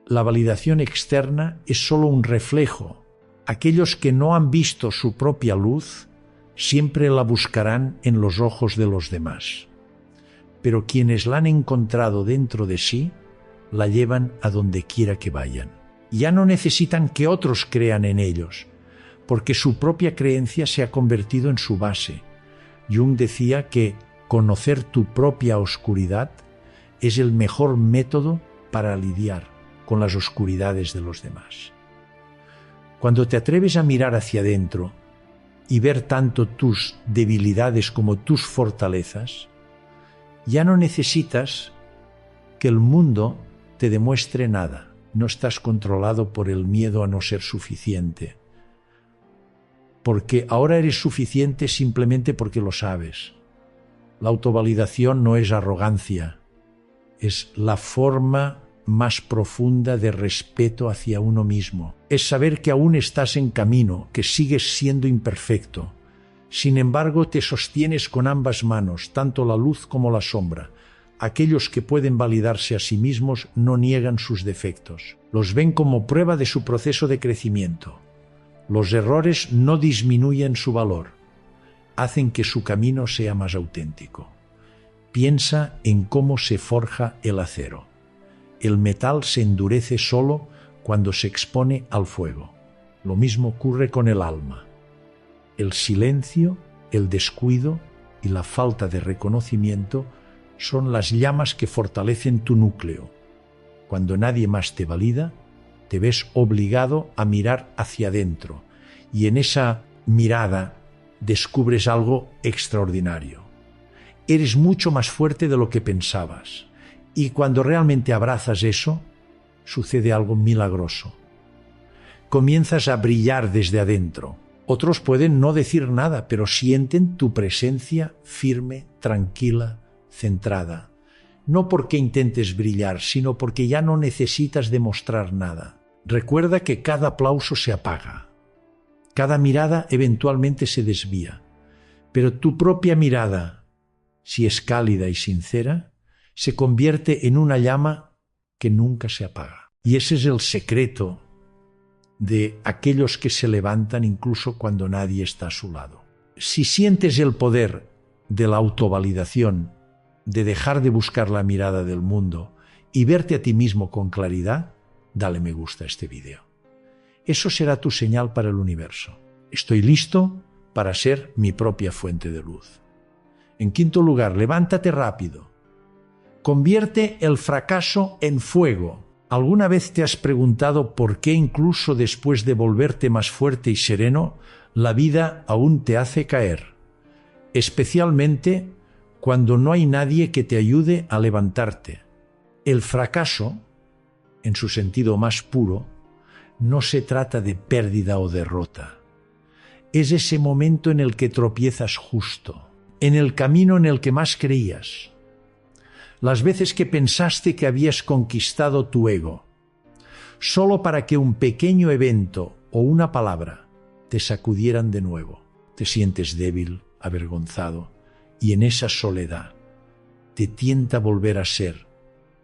la validación externa es solo un reflejo. Aquellos que no han visto su propia luz siempre la buscarán en los ojos de los demás. Pero quienes la han encontrado dentro de sí, la llevan a donde quiera que vayan. Ya no necesitan que otros crean en ellos, porque su propia creencia se ha convertido en su base. Jung decía que conocer tu propia oscuridad es el mejor método para lidiar con las oscuridades de los demás. Cuando te atreves a mirar hacia adentro y ver tanto tus debilidades como tus fortalezas, ya no necesitas que el mundo te demuestre nada. No estás controlado por el miedo a no ser suficiente, porque ahora eres suficiente simplemente porque lo sabes. La autovalidación no es arrogancia, es la forma más profunda de respeto hacia uno mismo. Es saber que aún estás en camino, que sigues siendo imperfecto. Sin embargo, te sostienes con ambas manos, tanto la luz como la sombra. Aquellos que pueden validarse a sí mismos no niegan sus defectos. Los ven como prueba de su proceso de crecimiento. Los errores no disminuyen su valor. Hacen que su camino sea más auténtico. Piensa en cómo se forja el acero. El metal se endurece solo cuando se expone al fuego. Lo mismo ocurre con el alma. El silencio, el descuido y la falta de reconocimiento son las llamas que fortalecen tu núcleo. Cuando nadie más te valida, te ves obligado a mirar hacia adentro y en esa mirada descubres algo extraordinario. Eres mucho más fuerte de lo que pensabas y cuando realmente abrazas eso, sucede algo milagroso. Comienzas a brillar desde adentro. Otros pueden no decir nada, pero sienten tu presencia firme, tranquila, centrada. No porque intentes brillar, sino porque ya no necesitas demostrar nada. Recuerda que cada aplauso se apaga. Cada mirada eventualmente se desvía. Pero tu propia mirada, si es cálida y sincera, se convierte en una llama que nunca se apaga. Y ese es el secreto de aquellos que se levantan incluso cuando nadie está a su lado. Si sientes el poder de la autovalidación, de dejar de buscar la mirada del mundo y verte a ti mismo con claridad, dale me gusta a este vídeo. Eso será tu señal para el universo. Estoy listo para ser mi propia fuente de luz. En quinto lugar, levántate rápido. Convierte el fracaso en fuego. ¿Alguna vez te has preguntado por qué incluso después de volverte más fuerte y sereno, la vida aún te hace caer? Especialmente cuando no hay nadie que te ayude a levantarte. El fracaso, en su sentido más puro, no se trata de pérdida o derrota. Es ese momento en el que tropiezas justo, en el camino en el que más creías. Las veces que pensaste que habías conquistado tu ego, solo para que un pequeño evento o una palabra te sacudieran de nuevo. Te sientes débil, avergonzado, y en esa soledad te tienta volver a ser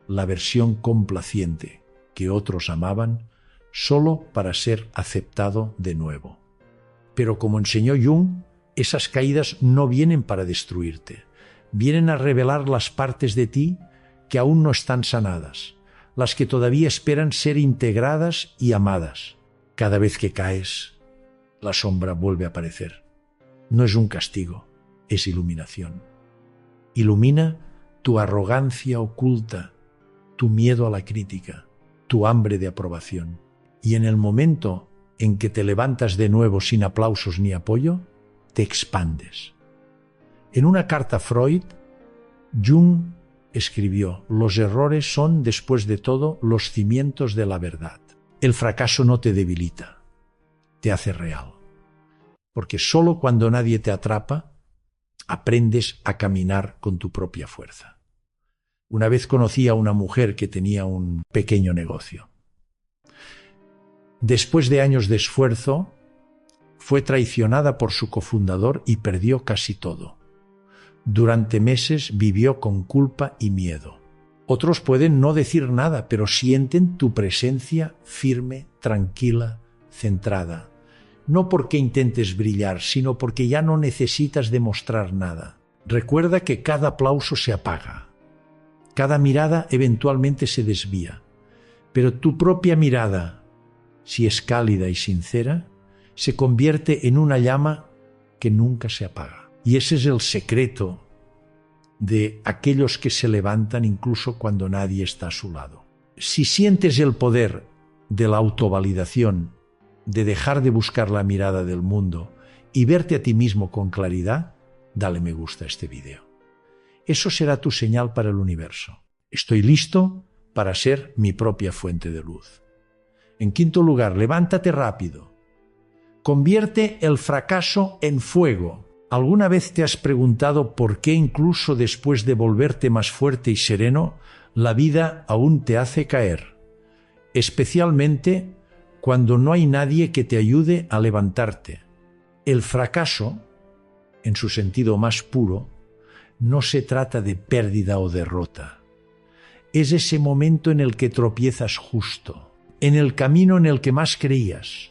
la versión complaciente que otros amaban solo para ser aceptado de nuevo. Pero como enseñó Jung, esas caídas no vienen para destruirte, vienen a revelar las partes de ti que aún no están sanadas, las que todavía esperan ser integradas y amadas. Cada vez que caes, la sombra vuelve a aparecer. No es un castigo, es iluminación. Ilumina tu arrogancia oculta, tu miedo a la crítica, tu hambre de aprobación. Y en el momento en que te levantas de nuevo sin aplausos ni apoyo, te expandes. En una carta a Freud, Jung escribió: los errores son, después de todo, los cimientos de la verdad. El fracaso no te debilita, te hace real. Porque solo cuando nadie te atrapa, aprendes a caminar con tu propia fuerza. Una vez conocí a una mujer que tenía un pequeño negocio. Después de años de esfuerzo, fue traicionada por su cofundador y perdió casi todo. Durante meses vivió con culpa y miedo. Otros pueden no decir nada, pero sienten tu presencia firme, tranquila, centrada. No porque intentes brillar, sino porque ya no necesitas demostrar nada. Recuerda que cada aplauso se apaga. Cada mirada eventualmente se desvía. Pero tu propia mirada, si es cálida y sincera, se convierte en una llama que nunca se apaga. Y ese es el secreto de aquellos que se levantan incluso cuando nadie está a su lado. Si sientes el poder de la autovalidación, de dejar de buscar la mirada del mundo y verte a ti mismo con claridad, dale me gusta a este vídeo. Eso será tu señal para el universo. Estoy listo para ser mi propia fuente de luz. En quinto lugar, levántate rápido. Convierte el fracaso en fuego. ¿Alguna vez te has preguntado por qué incluso después de volverte más fuerte y sereno, la vida aún te hace caer? Especialmente cuando no hay nadie que te ayude a levantarte. El fracaso, en su sentido más puro, no se trata de pérdida o derrota. Es ese momento en el que tropiezas justo, en el camino en el que más creías.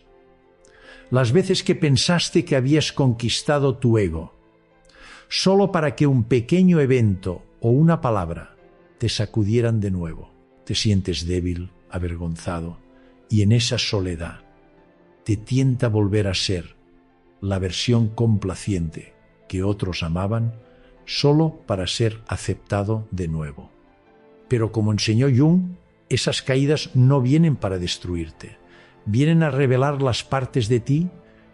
Las veces que pensaste que habías conquistado tu ego, solo para que un pequeño evento o una palabra te sacudieran de nuevo. Te sientes débil, avergonzado, y en esa soledad te tienta volver a ser la versión complaciente que otros amaban solo para ser aceptado de nuevo. Pero como enseñó Jung, esas caídas no vienen para destruirte, vienen a revelar las partes de ti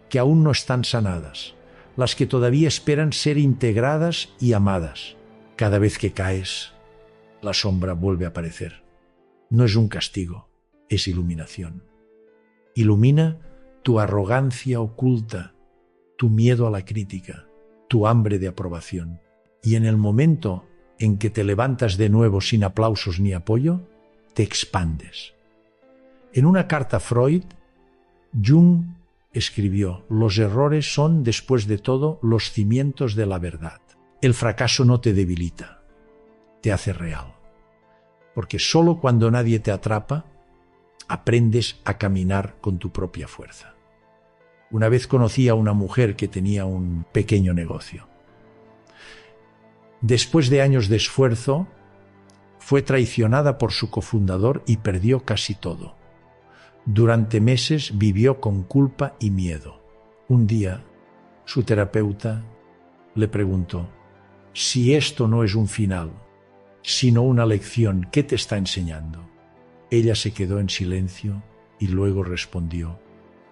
que aún no están sanadas, las que todavía esperan ser integradas y amadas. Cada vez que caes, la sombra vuelve a aparecer. No es un castigo, es iluminación. Ilumina tu arrogancia oculta, tu miedo a la crítica, tu hambre de aprobación. Y en el momento en que te levantas de nuevo sin aplausos ni apoyo, te expandes. En una carta a Freud, Jung escribió: los errores son, después de todo, los cimientos de la verdad. El fracaso no te debilita, te hace real. Porque solo cuando nadie te atrapa, aprendes a caminar con tu propia fuerza. Una vez conocí a una mujer que tenía un pequeño negocio. Después de años de esfuerzo, fue traicionada por su cofundador y perdió casi todo. Durante meses vivió con culpa y miedo. Un día, su terapeuta le preguntó: si esto no es un final, sino una lección, ¿qué te está enseñando? Ella se quedó en silencio y luego respondió: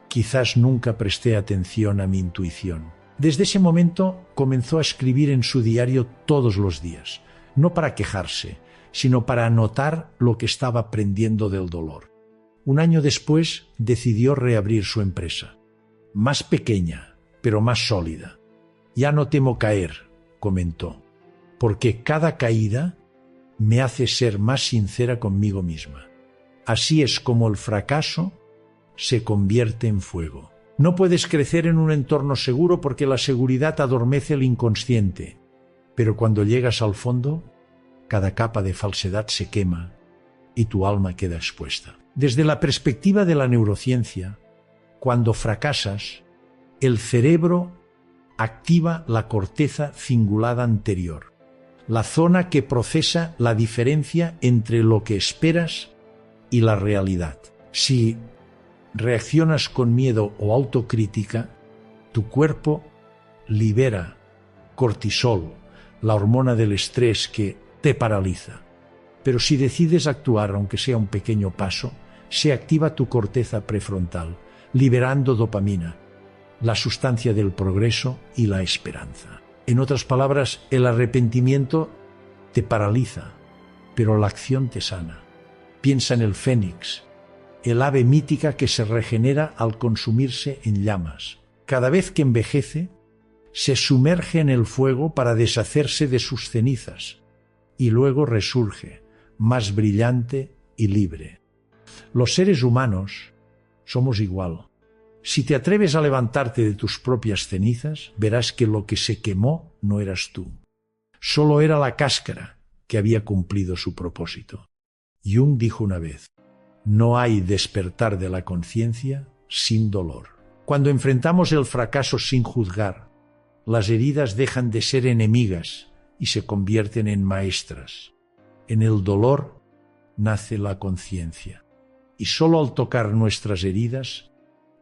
quizás nunca presté atención a mi intuición. Desde ese momento comenzó a escribir en su diario todos los días, no para quejarse, sino para anotar lo que estaba aprendiendo del dolor. Un año después decidió reabrir su empresa, más pequeña, pero más sólida. Ya no temo caer, comentó, porque cada caída me hace ser más sincera conmigo misma. Así es como el fracaso se convierte en fuego. No puedes crecer en un entorno seguro porque la seguridad adormece el inconsciente, pero cuando llegas al fondo, cada capa de falsedad se quema y tu alma queda expuesta. Desde la perspectiva de la neurociencia, cuando fracasas, el cerebro activa la corteza cingulada anterior, la zona que procesa la diferencia entre lo que esperas y la realidad. Si reaccionas con miedo o autocrítica, tu cuerpo libera cortisol, la hormona del estrés que te paraliza. Pero si decides actuar, aunque sea un pequeño paso, se activa tu corteza prefrontal, liberando dopamina, la sustancia del progreso y la esperanza. En otras palabras, el arrepentimiento te paraliza, pero la acción te sana. Piensa en el fénix, el ave mítica que se regenera al consumirse en llamas. Cada vez que envejece, se sumerge en el fuego para deshacerse de sus cenizas y luego resurge, más brillante y libre. Los seres humanos somos igual. Si te atreves a levantarte de tus propias cenizas, verás que lo que se quemó no eras tú. Solo era la cáscara que había cumplido su propósito. Jung dijo una vez: no hay despertar de la conciencia sin dolor. Cuando enfrentamos el fracaso sin juzgar, las heridas dejan de ser enemigas y se convierten en maestras. En el dolor nace la conciencia. Y solo al tocar nuestras heridas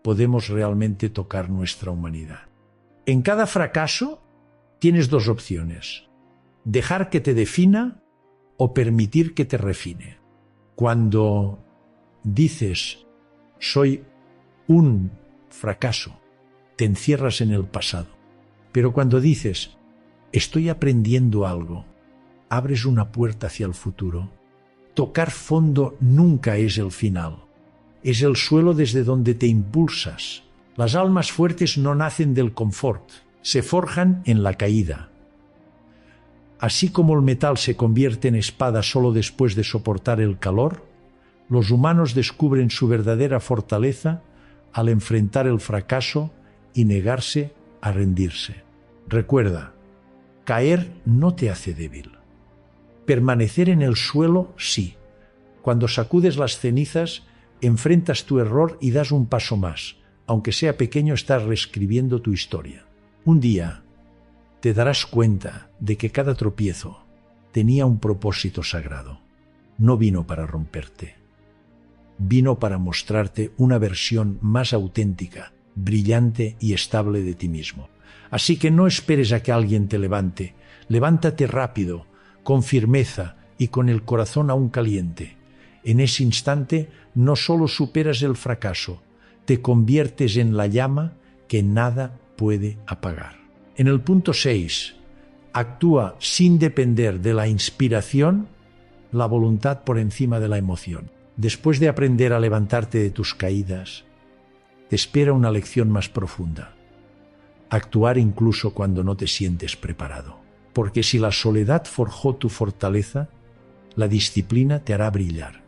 podemos realmente tocar nuestra humanidad. En cada fracaso tienes dos opciones: dejar que te defina o permitir que te refine. Cuando dices soy un fracaso, te encierras en el pasado. Pero cuando dices estoy aprendiendo algo, abres una puerta hacia el futuro. Tocar fondo nunca es el final. Es el suelo desde donde te impulsas. Las almas fuertes no nacen del confort, se forjan en la caída. Así como el metal se convierte en espada solo después de soportar el calor, los humanos descubren su verdadera fortaleza al enfrentar el fracaso y negarse a rendirse. Recuerda, caer no te hace débil. Permanecer en el suelo, sí. Cuando sacudes las cenizas, enfrentas tu error y das un paso más. Aunque sea pequeño, estás reescribiendo tu historia. Un día te darás cuenta de que cada tropiezo tenía un propósito sagrado. No vino para romperte. Vino para mostrarte una versión más auténtica, brillante y estable de ti mismo. Así que no esperes a que alguien te levante. Levántate rápido, con firmeza y con el corazón aún caliente. En ese instante no solo superas el fracaso, te conviertes en la llama que nada puede apagar. En el punto 6, actúa sin depender de la inspiración, la voluntad por encima de la emoción. Después de aprender a levantarte de tus caídas, te espera una lección más profunda. Actuar incluso cuando no te sientes preparado. Porque si la soledad forjó tu fortaleza, la disciplina te hará brillar.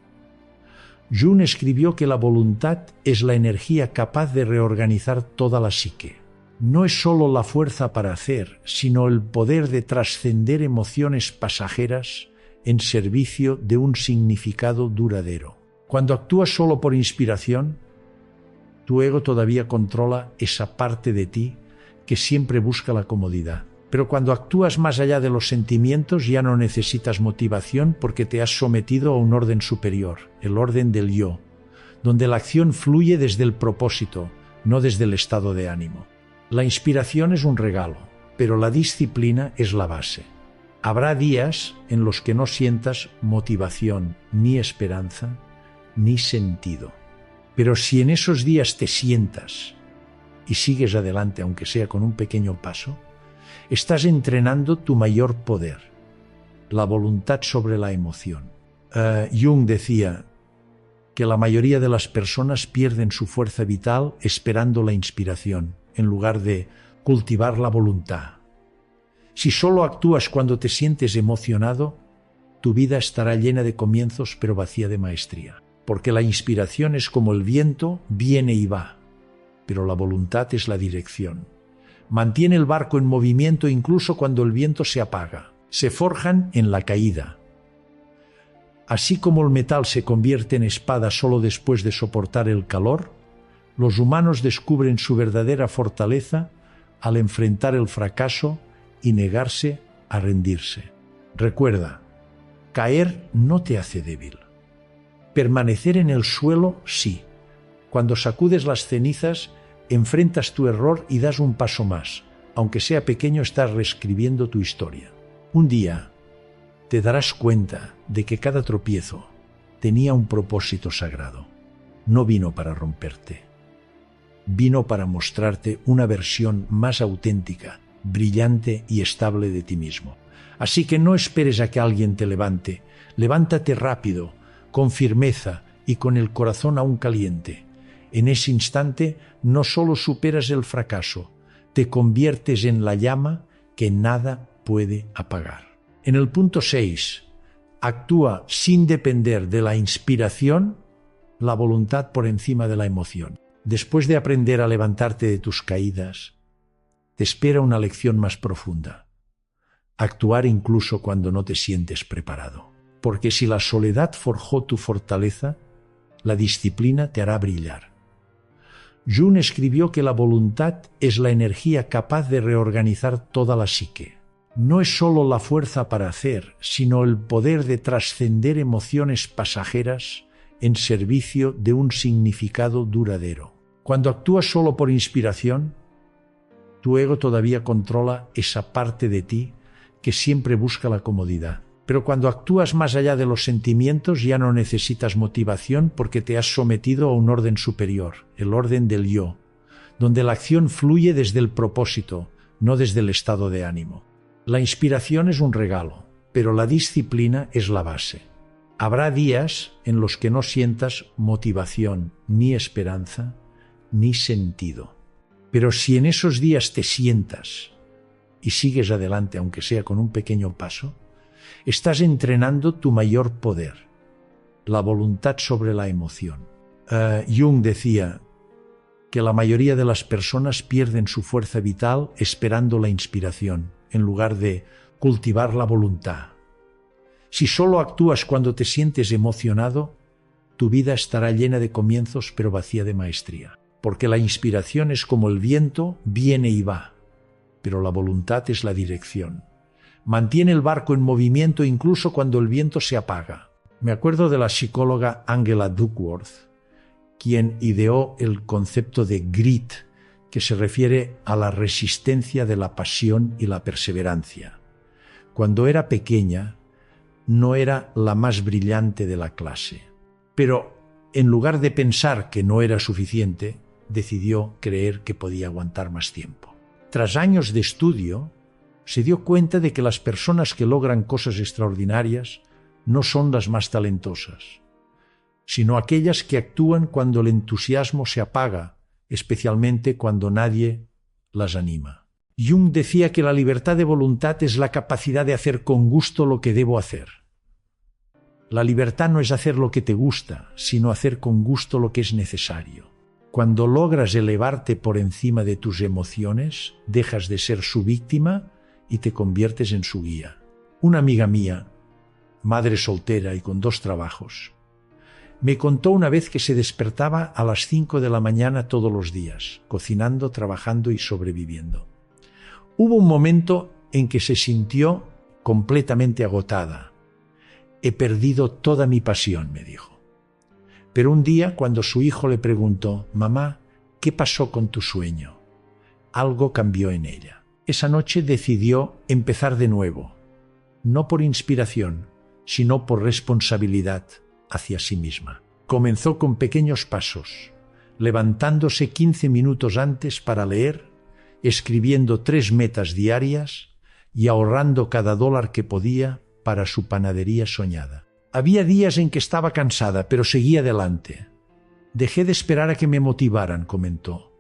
Jung escribió que la voluntad es la energía capaz de reorganizar toda la psique. No es solo la fuerza para hacer, sino el poder de trascender emociones pasajeras en servicio de un significado duradero. Cuando actúas solo por inspiración, tu ego todavía controla esa parte de ti que siempre busca la comodidad. Pero cuando actúas más allá de los sentimientos ya no necesitas motivación porque te has sometido a un orden superior, el orden del yo, donde la acción fluye desde el propósito, no desde el estado de ánimo. La inspiración es un regalo, pero la disciplina es la base. Habrá días en los que no sientas motivación ni esperanza, ni sentido. Pero si en esos días te sientas y sigues adelante, aunque sea con un pequeño paso, estás entrenando tu mayor poder, la voluntad sobre la emoción. Jung decía que la mayoría de las personas pierden su fuerza vital esperando la inspiración, en lugar de cultivar la voluntad. Si solo actúas cuando te sientes emocionado, tu vida estará llena de comienzos pero vacía de maestría. Porque la inspiración es como el viento, viene y va, pero la voluntad es la dirección. Mantiene el barco en movimiento incluso cuando el viento se apaga. Se forjan en la caída. Así como el metal se convierte en espada solo después de soportar el calor, los humanos descubren su verdadera fortaleza al enfrentar el fracaso y negarse a rendirse. Recuerda, caer no te hace débil. Permanecer en el suelo, sí. Cuando sacudes las cenizas, enfrentas tu error y das un paso más. Aunque sea pequeño, estás reescribiendo tu historia. Un día te darás cuenta de que cada tropiezo tenía un propósito sagrado. No vino para romperte. Vino para mostrarte una versión más auténtica, brillante y estable de ti mismo. Así que no esperes a que alguien te levante. Levántate rápido, con firmeza y con el corazón aún caliente. En ese instante no solo superas el fracaso, te conviertes en la llama que nada puede apagar. En el punto 6, actúa sin depender de la inspiración, la voluntad por encima de la emoción. Después de aprender a levantarte de tus caídas, te espera una lección más profunda. Actuar incluso cuando no te sientes preparado. Porque si la soledad forjó tu fortaleza, la disciplina te hará brillar. Jung escribió que la voluntad es la energía capaz de reorganizar toda la psique. No es solo la fuerza para hacer, sino el poder de trascender emociones pasajeras en servicio de un significado duradero. Cuando actúas solo por inspiración, tu ego todavía controla esa parte de ti que siempre busca la comodidad. Pero cuando actúas más allá de los sentimientos, ya no necesitas motivación porque te has sometido a un orden superior, el orden del yo, donde la acción fluye desde el propósito, no desde el estado de ánimo. La inspiración es un regalo, pero la disciplina es la base. Habrá días en los que no sientas motivación, ni esperanza, ni sentido. Pero si en esos días te sientas y sigues adelante, aunque sea con un pequeño paso, estás entrenando tu mayor poder, la voluntad sobre la emoción. Jung decía que la mayoría de las personas pierden su fuerza vital esperando la inspiración, en lugar de cultivar la voluntad. Si solo actúas cuando te sientes emocionado, tu vida estará llena de comienzos pero vacía de maestría. Porque la inspiración es como el viento, viene y va, pero la voluntad es la dirección. Mantiene el barco en movimiento incluso cuando el viento se apaga. Me acuerdo de la psicóloga Angela Duckworth, quien ideó el concepto de grit, que se refiere a la resistencia de la pasión y la perseverancia. Cuando era pequeña, no era la más brillante de la clase, pero en lugar de pensar que no era suficiente, decidió creer que podía aguantar más tiempo. Tras años de estudio, se dio cuenta de que las personas que logran cosas extraordinarias no son las más talentosas, sino aquellas que actúan cuando el entusiasmo se apaga, especialmente cuando nadie las anima. Jung decía que la libertad de voluntad es la capacidad de hacer con gusto lo que debo hacer. La libertad no es hacer lo que te gusta, sino hacer con gusto lo que es necesario. Cuando logras elevarte por encima de tus emociones, dejas de ser su víctima y te conviertes en su guía. Una amiga mía, madre soltera y con 2 trabajos, me contó una vez que se despertaba a las 5 de la mañana todos los días, cocinando, trabajando y sobreviviendo. Hubo un momento en que se sintió completamente agotada. He perdido toda mi pasión, me dijo. Pero un día, cuando su hijo le preguntó, «Mamá, ¿qué pasó con tu sueño?», algo cambió en ella. Esa noche decidió empezar de nuevo, no por inspiración, sino por responsabilidad hacia sí misma. Comenzó con pequeños pasos, levantándose 15 minutos antes para leer, escribiendo 3 metas diarias y ahorrando cada dólar que podía para su panadería soñada. Había días en que estaba cansada, pero seguía adelante. Dejé de esperar a que me motivaran, comentó.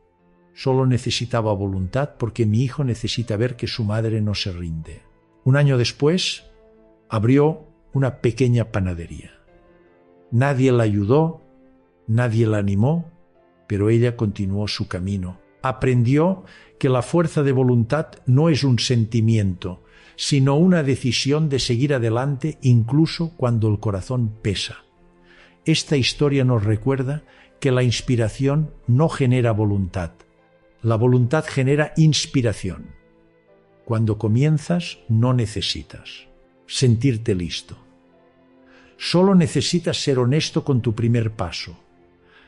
Solo necesitaba voluntad porque mi hijo necesita ver que su madre no se rinde. Un año después, abrió una pequeña panadería. Nadie la ayudó, nadie la animó, pero ella continuó su camino. Aprendió que la fuerza de voluntad no es un sentimiento, sino una decisión de seguir adelante incluso cuando el corazón pesa. Esta historia nos recuerda que la inspiración no genera voluntad. La voluntad genera inspiración. Cuando comienzas, no necesitas sentirte listo. Solo necesitas ser honesto con tu primer paso.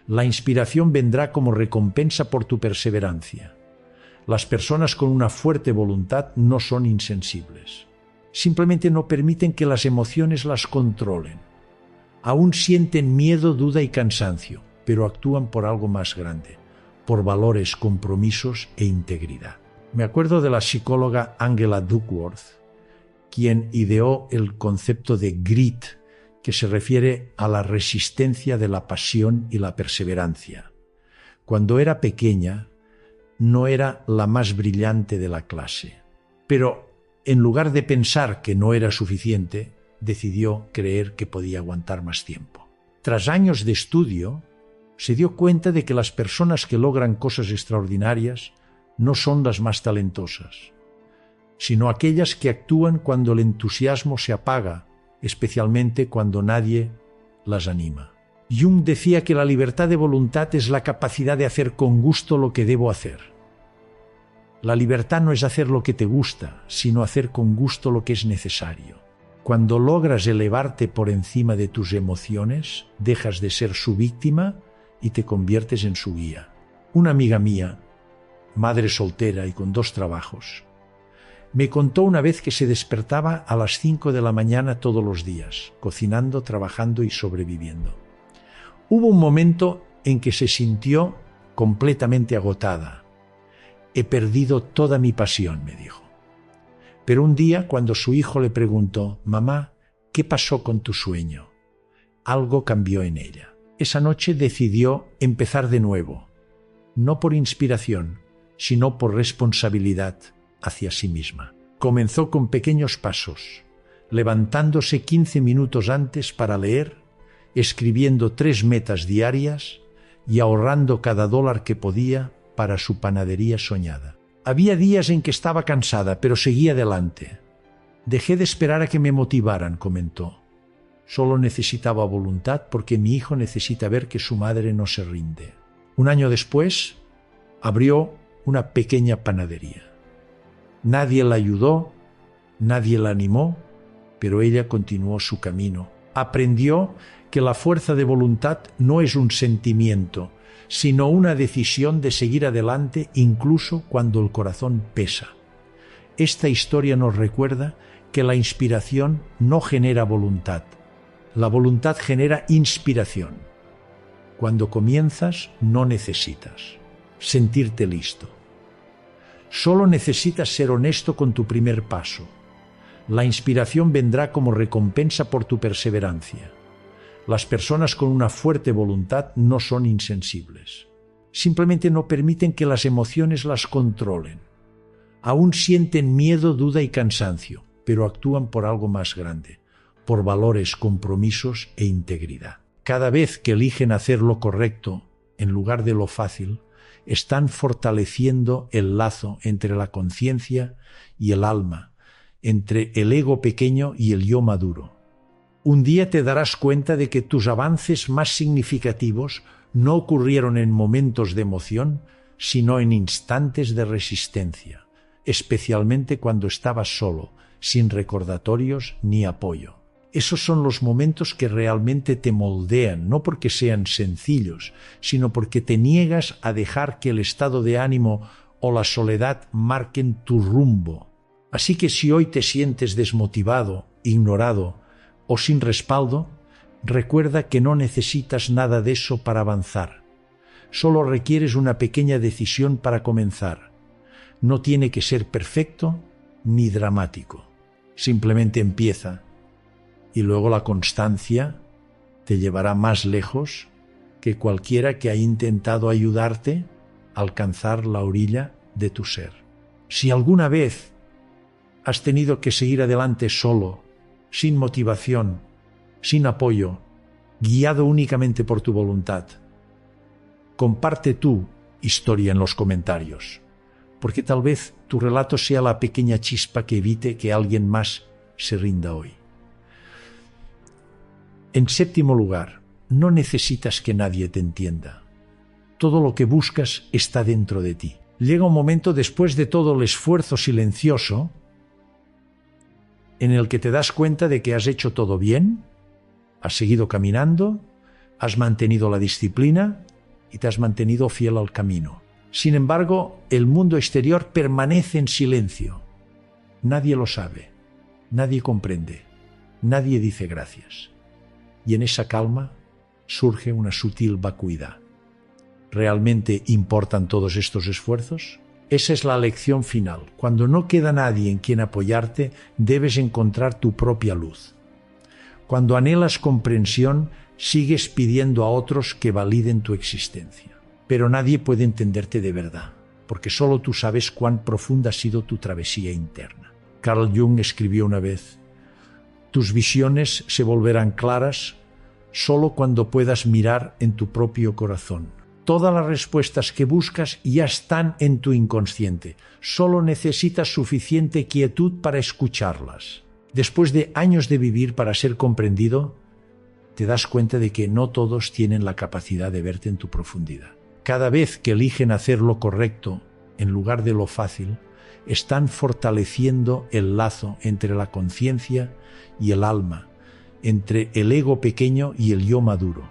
La inspiración vendrá como recompensa por tu perseverancia. Las personas con una fuerte voluntad no son insensibles. Simplemente no permiten que las emociones las controlen. Aún sienten miedo, duda y cansancio, pero actúan por algo más grande, por valores, compromisos e integridad. Me acuerdo de la psicóloga Angela Duckworth, quien ideó el concepto de grit, que se refiere a la resistencia de la pasión y la perseverancia. Cuando era pequeña, no era la más brillante de la clase, pero en lugar de pensar que no era suficiente, decidió creer que podía aguantar más tiempo. Tras años de estudio, se dio cuenta de que las personas que logran cosas extraordinarias no son las más talentosas, sino aquellas que actúan cuando el entusiasmo se apaga, especialmente cuando nadie las anima. Jung decía que la libertad de voluntad es la capacidad de hacer con gusto lo que debo hacer. La libertad no es hacer lo que te gusta, sino hacer con gusto lo que es necesario. Cuando logras elevarte por encima de tus emociones, dejas de ser su víctima y te conviertes en su guía. Una amiga mía, madre soltera y con 2 trabajos, me contó una vez que se despertaba a las 5 de la mañana todos los días, cocinando, trabajando y sobreviviendo. Hubo un momento en que se sintió completamente agotada. He perdido toda mi pasión, me dijo. Pero un día, cuando su hijo le preguntó, «Mamá, ¿qué pasó con tu sueño?», algo cambió en ella. Esa noche decidió empezar de nuevo, no por inspiración, sino por responsabilidad hacia sí misma. Comenzó con pequeños pasos, levantándose 15 minutos antes para leer, escribiendo 3 metas diarias y ahorrando cada dólar que podía para su panadería soñada. Había días en que estaba cansada, pero seguía adelante. Dejé de esperar a que me motivaran, comentó. Solo necesitaba voluntad porque mi hijo necesita ver que su madre no se rinde. Un año después, abrió una pequeña panadería. Nadie la ayudó, nadie la animó, pero ella continuó su camino. Aprendió que la fuerza de voluntad no es un sentimiento, sino una decisión de seguir adelante incluso cuando el corazón pesa. Esta historia nos recuerda que la inspiración no genera voluntad. La voluntad genera inspiración. Cuando comienzas, no necesitas sentirte listo. Solo necesitas ser honesto con tu primer paso. La inspiración vendrá como recompensa por tu perseverancia. Las personas con una fuerte voluntad no son insensibles. Simplemente no permiten que las emociones las controlen. Aún sienten miedo, duda y cansancio, pero actúan por algo más grande, por valores, compromisos e integridad. Cada vez que eligen hacer lo correcto en lugar de lo fácil, están fortaleciendo el lazo entre la conciencia y el alma, entre el ego pequeño y el yo maduro. Un día te darás cuenta de que tus avances más significativos no ocurrieron en momentos de emoción, sino en instantes de resistencia, especialmente cuando estabas solo, sin recordatorios ni apoyo. Esos son los momentos que realmente te moldean, no porque sean sencillos, sino porque te niegas a dejar que el estado de ánimo o la soledad marquen tu rumbo. Así que si hoy te sientes desmotivado, ignorado o sin respaldo, Recuerda que no necesitas nada de eso para avanzar. Solo requieres una pequeña decisión para comenzar. No tiene que ser perfecto ni dramático. Simplemente empieza y luego la constancia te llevará más lejos que cualquiera que haya intentado ayudarte a alcanzar la orilla de tu ser. Si alguna vez has tenido que seguir adelante solo, sin motivación, sin apoyo, guiado únicamente por tu voluntad, comparte tu historia en los comentarios, porque tal vez tu relato sea la pequeña chispa que evite que alguien más se rinda hoy. En séptimo lugar, no necesitas que nadie te entienda. Todo lo que buscas está dentro de ti. Llega un momento después de todo el esfuerzo silencioso en el que te das cuenta de que has hecho todo bien, has seguido caminando, has mantenido la disciplina y te has mantenido fiel al camino. Sin embargo, el mundo exterior permanece en silencio. Nadie lo sabe, nadie comprende, nadie dice gracias. Y en esa calma surge una sutil vacuidad. ¿Realmente importan todos estos esfuerzos? Esa es la lección final. Cuando no queda nadie en quien apoyarte, debes encontrar tu propia luz. Cuando anhelas comprensión, sigues pidiendo a otros que validen tu existencia. Pero nadie puede entenderte de verdad, porque solo tú sabes cuán profunda ha sido tu travesía interna. Carl Jung escribió una vez: tus visiones se volverán claras solo cuando puedas mirar en tu propio corazón. Todas las respuestas que buscas ya están en tu inconsciente. Solo necesitas suficiente quietud para escucharlas. Después de años de vivir para ser comprendido, te das cuenta de que no todos tienen la capacidad de verte en tu profundidad. Cada vez que eligen hacer lo correcto en lugar de lo fácil, están fortaleciendo el lazo entre la conciencia y el alma, entre el ego pequeño y el yo maduro.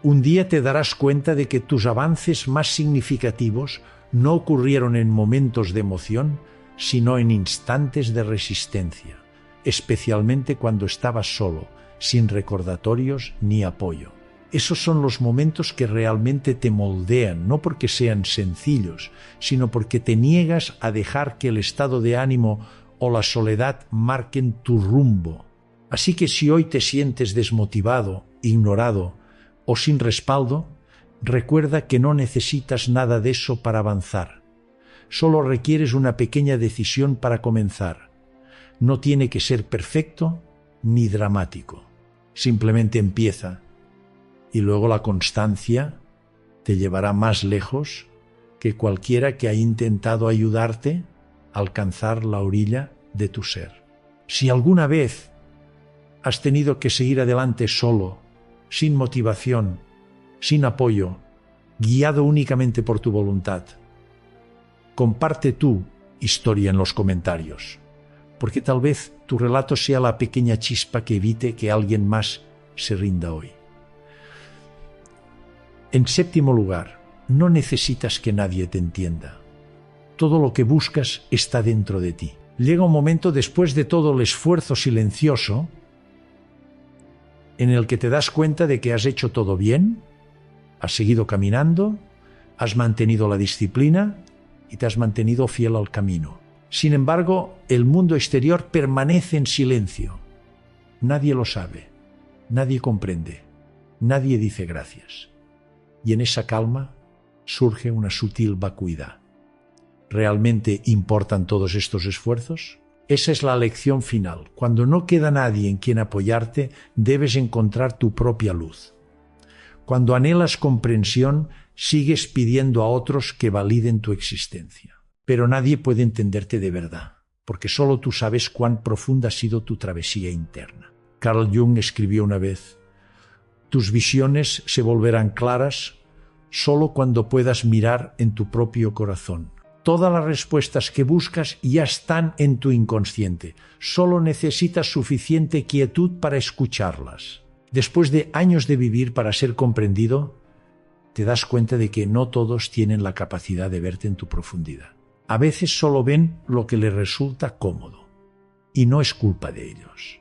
Un día te darás cuenta de que tus avances más significativos no ocurrieron en momentos de emoción, sino en instantes de resistencia, especialmente cuando estabas solo, sin recordatorios ni apoyo. Esos son los momentos que realmente te moldean, no porque sean sencillos, sino porque te niegas a dejar que el estado de ánimo o la soledad marquen tu rumbo. Así que si hoy te sientes desmotivado, ignorado o sin respaldo, recuerda que no necesitas nada de eso para avanzar. Solo requieres una pequeña decisión para comenzar. No tiene que ser perfecto ni dramático. Simplemente empieza y luego la constancia te llevará más lejos que cualquiera que haya intentado ayudarte a alcanzar la orilla de tu ser. Si alguna vez has tenido que seguir adelante solo, sin motivación, sin apoyo, guiado únicamente por tu voluntad, comparte tu historia en los comentarios, porque tal vez tu relato sea la pequeña chispa que evite que alguien más se rinda hoy. En séptimo lugar, no necesitas que nadie te entienda. Todo lo que buscas está dentro de ti. Llega un momento después de todo el esfuerzo silencioso en el que te das cuenta de que has hecho todo bien, has seguido caminando, has mantenido la disciplina y te has mantenido fiel al camino. Sin embargo, el mundo exterior permanece en silencio. Nadie lo sabe, nadie comprende, nadie dice gracias. Y en esa calma surge una sutil vacuidad. ¿Realmente importan todos estos esfuerzos? Esa es la lección final. Cuando no queda nadie en quien apoyarte, debes encontrar tu propia luz. Cuando anhelas comprensión, sigues pidiendo a otros que validen tu existencia. Pero nadie puede entenderte de verdad, porque solo tú sabes cuán profunda ha sido tu travesía interna. Carl Jung escribió una vez: tus visiones se volverán claras solo cuando puedas mirar en tu propio corazón. Todas las respuestas que buscas ya están en tu inconsciente. Solo necesitas suficiente quietud para escucharlas. Después de años de vivir para ser comprendido, te das cuenta de que no todos tienen la capacidad de verte en tu profundidad. A veces solo ven lo que les resulta cómodo, y no es culpa de ellos.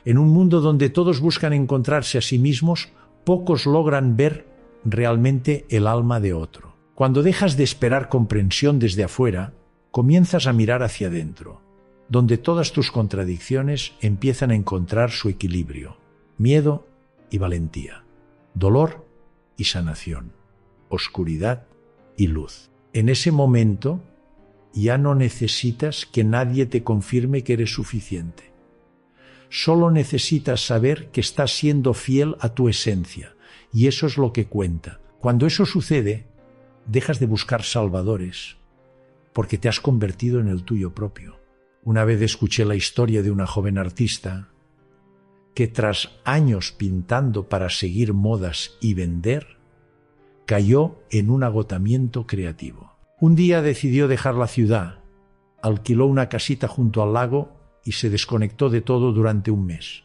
En un mundo donde todos buscan encontrarse a sí mismos, pocos logran ver realmente el alma de otro. Cuando dejas de esperar comprensión desde afuera, comienzas a mirar hacia adentro, donde todas tus contradicciones empiezan a encontrar su equilibrio: miedo y valentía, dolor y sanación, oscuridad y luz. En ese momento ya no necesitas que nadie te confirme que eres suficiente. Solo necesitas saber que estás siendo fiel a tu esencia, y eso es lo que cuenta. Cuando eso sucede, dejas de buscar salvadores, porque te has convertido en el tuyo propio. Una vez escuché la historia de una joven artista que, tras años pintando para seguir modas y vender, cayó en un agotamiento creativo. Un día decidió dejar la ciudad, alquiló una casita junto al lago y se desconectó de todo durante un mes.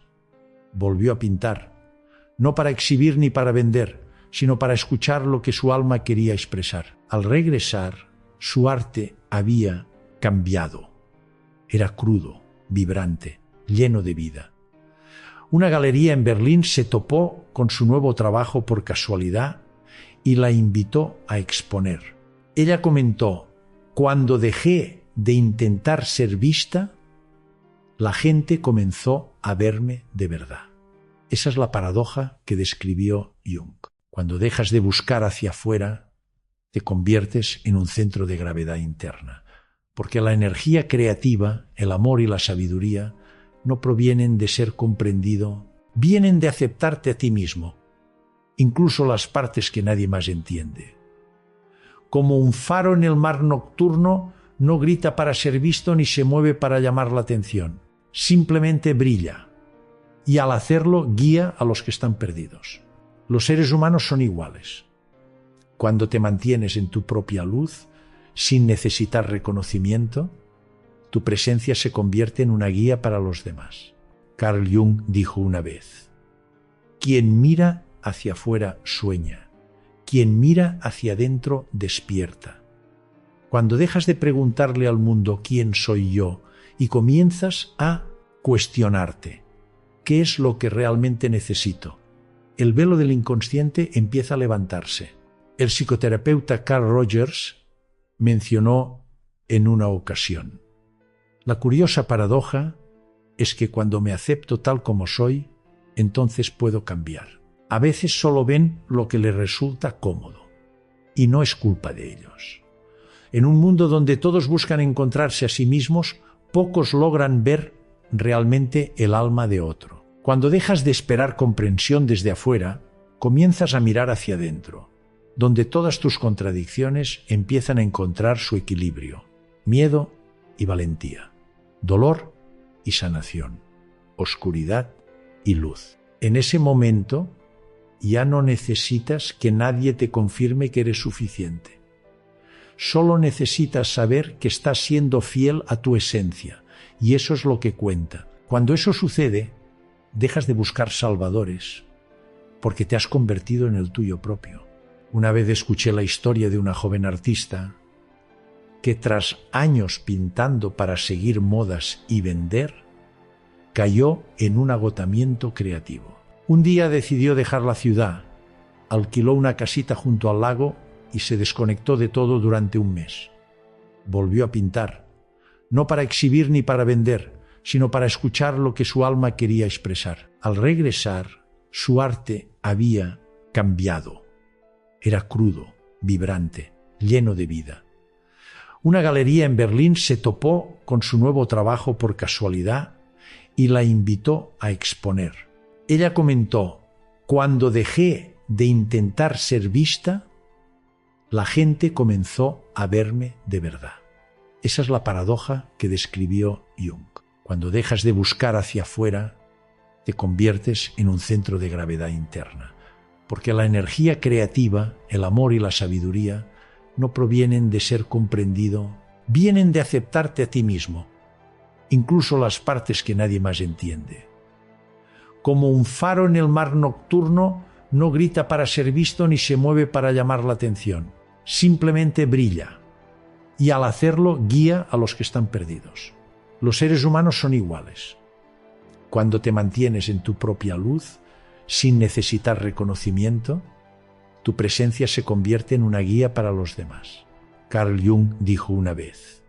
Volvió a pintar, no para exhibir ni para vender, sino para escuchar lo que su alma quería expresar. Al regresar, su arte había cambiado. Era crudo, vibrante, lleno de vida. Una galería en Berlín se topó con su nuevo trabajo por casualidad y la invitó a exponer. Ella comentó: cuando dejé de intentar ser vista, la gente comenzó a verme de verdad. Esa es la paradoja que describió Jung. Cuando dejas de buscar hacia afuera, te conviertes en un centro de gravedad interna, porque la energía creativa, el amor y la sabiduría no provienen de ser comprendido, vienen de aceptarte a ti mismo, incluso las partes que nadie más entiende. Como un faro en el mar nocturno, no grita para ser visto ni se mueve para llamar la atención. Simplemente brilla, y al hacerlo guía a los que están perdidos. Los seres humanos son iguales. Cuando te mantienes en tu propia luz, sin necesitar reconocimiento, tu presencia se convierte en una guía para los demás. Carl Jung dijo una vez: quien mira hacia afuera sueña. Quien mira hacia adentro despierta. Cuando dejas de preguntarle al mundo ¿quién soy yo? Y comienzas a cuestionarte: ¿qué es lo que realmente necesito? El velo del inconsciente empieza a levantarse. El psicoterapeuta Carl Rogers mencionó en una ocasión: la curiosa paradoja es que cuando me acepto tal como soy, entonces puedo cambiar. A veces solo ven lo que les resulta cómodo, y no es culpa de ellos. En un mundo donde todos buscan encontrarse a sí mismos, pocos logran ver realmente el alma de otro. Cuando dejas de esperar comprensión desde afuera, comienzas a mirar hacia adentro, donde todas tus contradicciones empiezan a encontrar su equilibrio: miedo y valentía, dolor y sanación, oscuridad y luz. En ese momento ya no necesitas que nadie te confirme que eres suficiente. Solo necesitas saber que estás siendo fiel a tu esencia, y eso es lo que cuenta. Cuando eso sucede, dejas de buscar salvadores, porque te has convertido en el tuyo propio. Una vez escuché la historia de una joven artista que, tras años pintando para seguir modas y vender, cayó en un agotamiento creativo. Un día decidió dejar la ciudad, alquiló una casita junto al lago y se desconectó de todo durante un mes. Volvió a pintar, no para exhibir ni para vender, sino para escuchar lo que su alma quería expresar. Al regresar, su arte había cambiado. Era crudo, vibrante, lleno de vida. Una galería en Berlín se topó con su nuevo trabajo por casualidad y la invitó a exponer. Ella comentó: cuando dejé de intentar ser vista, la gente comenzó a verme de verdad. Esa es la paradoja que describió Jung. Cuando dejas de buscar hacia afuera, te conviertes en un centro de gravedad interna, porque la energía creativa, el amor y la sabiduría no provienen de ser comprendido, vienen de aceptarte a ti mismo, incluso las partes que nadie más entiende. Como un faro en el mar nocturno, no grita para ser visto ni se mueve para llamar la atención. Simplemente brilla, y al hacerlo guía a los que están perdidos. Los seres humanos son iguales. Cuando te mantienes en tu propia luz, sin necesitar reconocimiento, tu presencia se convierte en una guía para los demás. Carl Jung dijo una vez: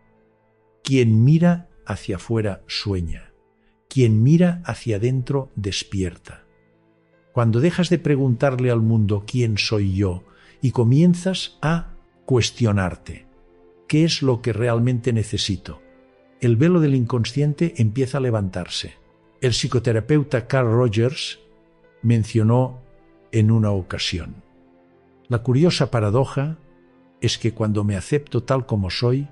quien mira hacia afuera sueña, quien mira hacia adentro despierta. Cuando dejas de preguntarle al mundo ¿quién soy yo? Y comienzas a cuestionarte, ¿qué es lo que realmente necesito? El velo del inconsciente empieza a levantarse. El psicoterapeuta Carl Rogers mencionó en una ocasión: la curiosa paradoja es que cuando me acepto tal como soy,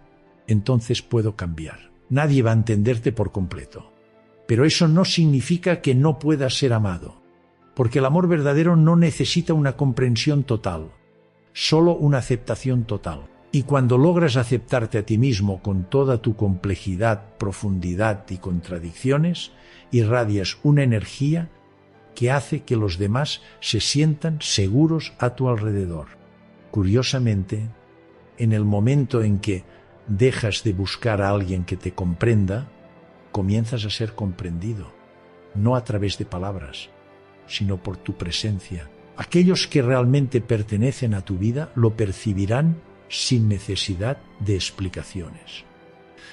entonces puedo cambiar. Nadie va a entenderte por completo. Pero eso no significa que no puedas ser amado, porque el amor verdadero no necesita una comprensión total, solo una aceptación total. Y cuando logras aceptarte a ti mismo con toda tu complejidad, profundidad y contradicciones, irradias una energía que hace que los demás se sientan seguros a tu alrededor. Curiosamente, en el momento en que dejas de buscar a alguien que te comprenda, comienzas a ser comprendido, no a través de palabras, sino por tu presencia. Aquellos que realmente pertenecen a tu vida lo percibirán sin necesidad de explicaciones.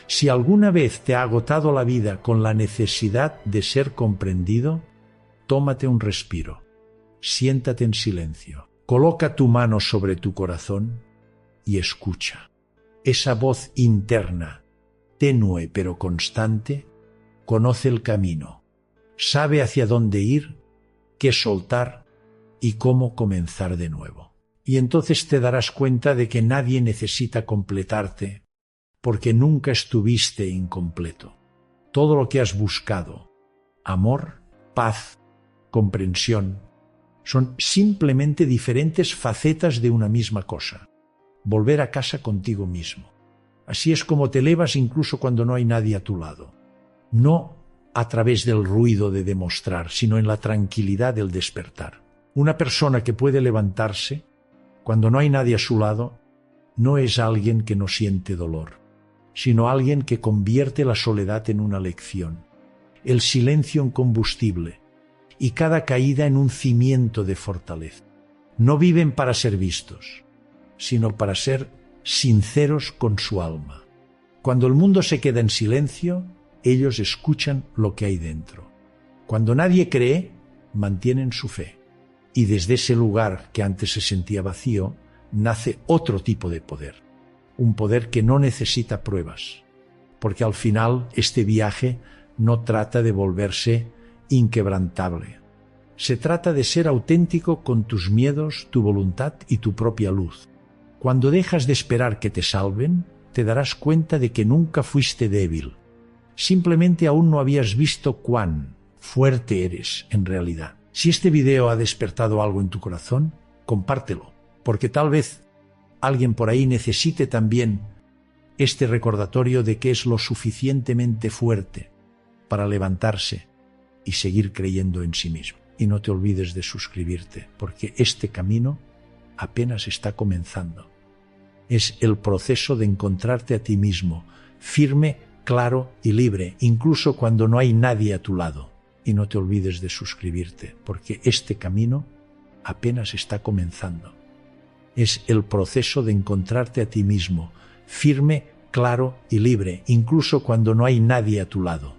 Si alguna vez te ha agotado la vida con la necesidad de ser comprendido, tómate un respiro, siéntate en silencio, coloca tu mano sobre tu corazón y escucha. Esa voz interna, tenue pero constante, conoce el camino, sabe hacia dónde ir, qué soltar y cómo comenzar de nuevo. Y entonces te darás cuenta de que nadie necesita completarte, porque nunca estuviste incompleto. Todo lo que has buscado, amor, paz, comprensión, son simplemente diferentes facetas de una misma cosa. Volver a casa contigo mismo. Así es como te elevas incluso cuando no hay nadie a tu lado. No a través del ruido de demostrar, sino en la tranquilidad del despertar. Una persona que puede levantarse cuando no hay nadie a su lado no es alguien que no siente dolor, sino alguien que convierte la soledad en una lección, el silencio en combustible y cada caída en un cimiento de fortaleza. No viven para ser vistos, sino para ser sinceros con su alma. Cuando el mundo se queda en silencio, ellos escuchan lo que hay dentro. Cuando nadie cree, mantienen su fe. Y desde ese lugar que antes se sentía vacío, nace otro tipo de poder. Un poder que no necesita pruebas, porque al final este viaje no trata de volverse inquebrantable. Se trata de ser auténtico con tus miedos, tu voluntad y tu propia luz. Cuando dejas de esperar que te salven, te darás cuenta de que nunca fuiste débil. Simplemente aún no habías visto cuán fuerte eres en realidad. Si este video ha despertado algo en tu corazón, compártelo, porque tal vez alguien por ahí necesite también este recordatorio de que es lo suficientemente fuerte para levantarse y seguir creyendo en sí mismo. Y no te olvides de suscribirte, porque este camino apenas está comenzando. Es el proceso de encontrarte a ti mismo, firme, claro y libre, incluso cuando no hay nadie a tu lado. Y no te olvides de suscribirte, porque este camino apenas está comenzando. Es el proceso de encontrarte a ti mismo, firme, claro y libre, incluso cuando no hay nadie a tu lado.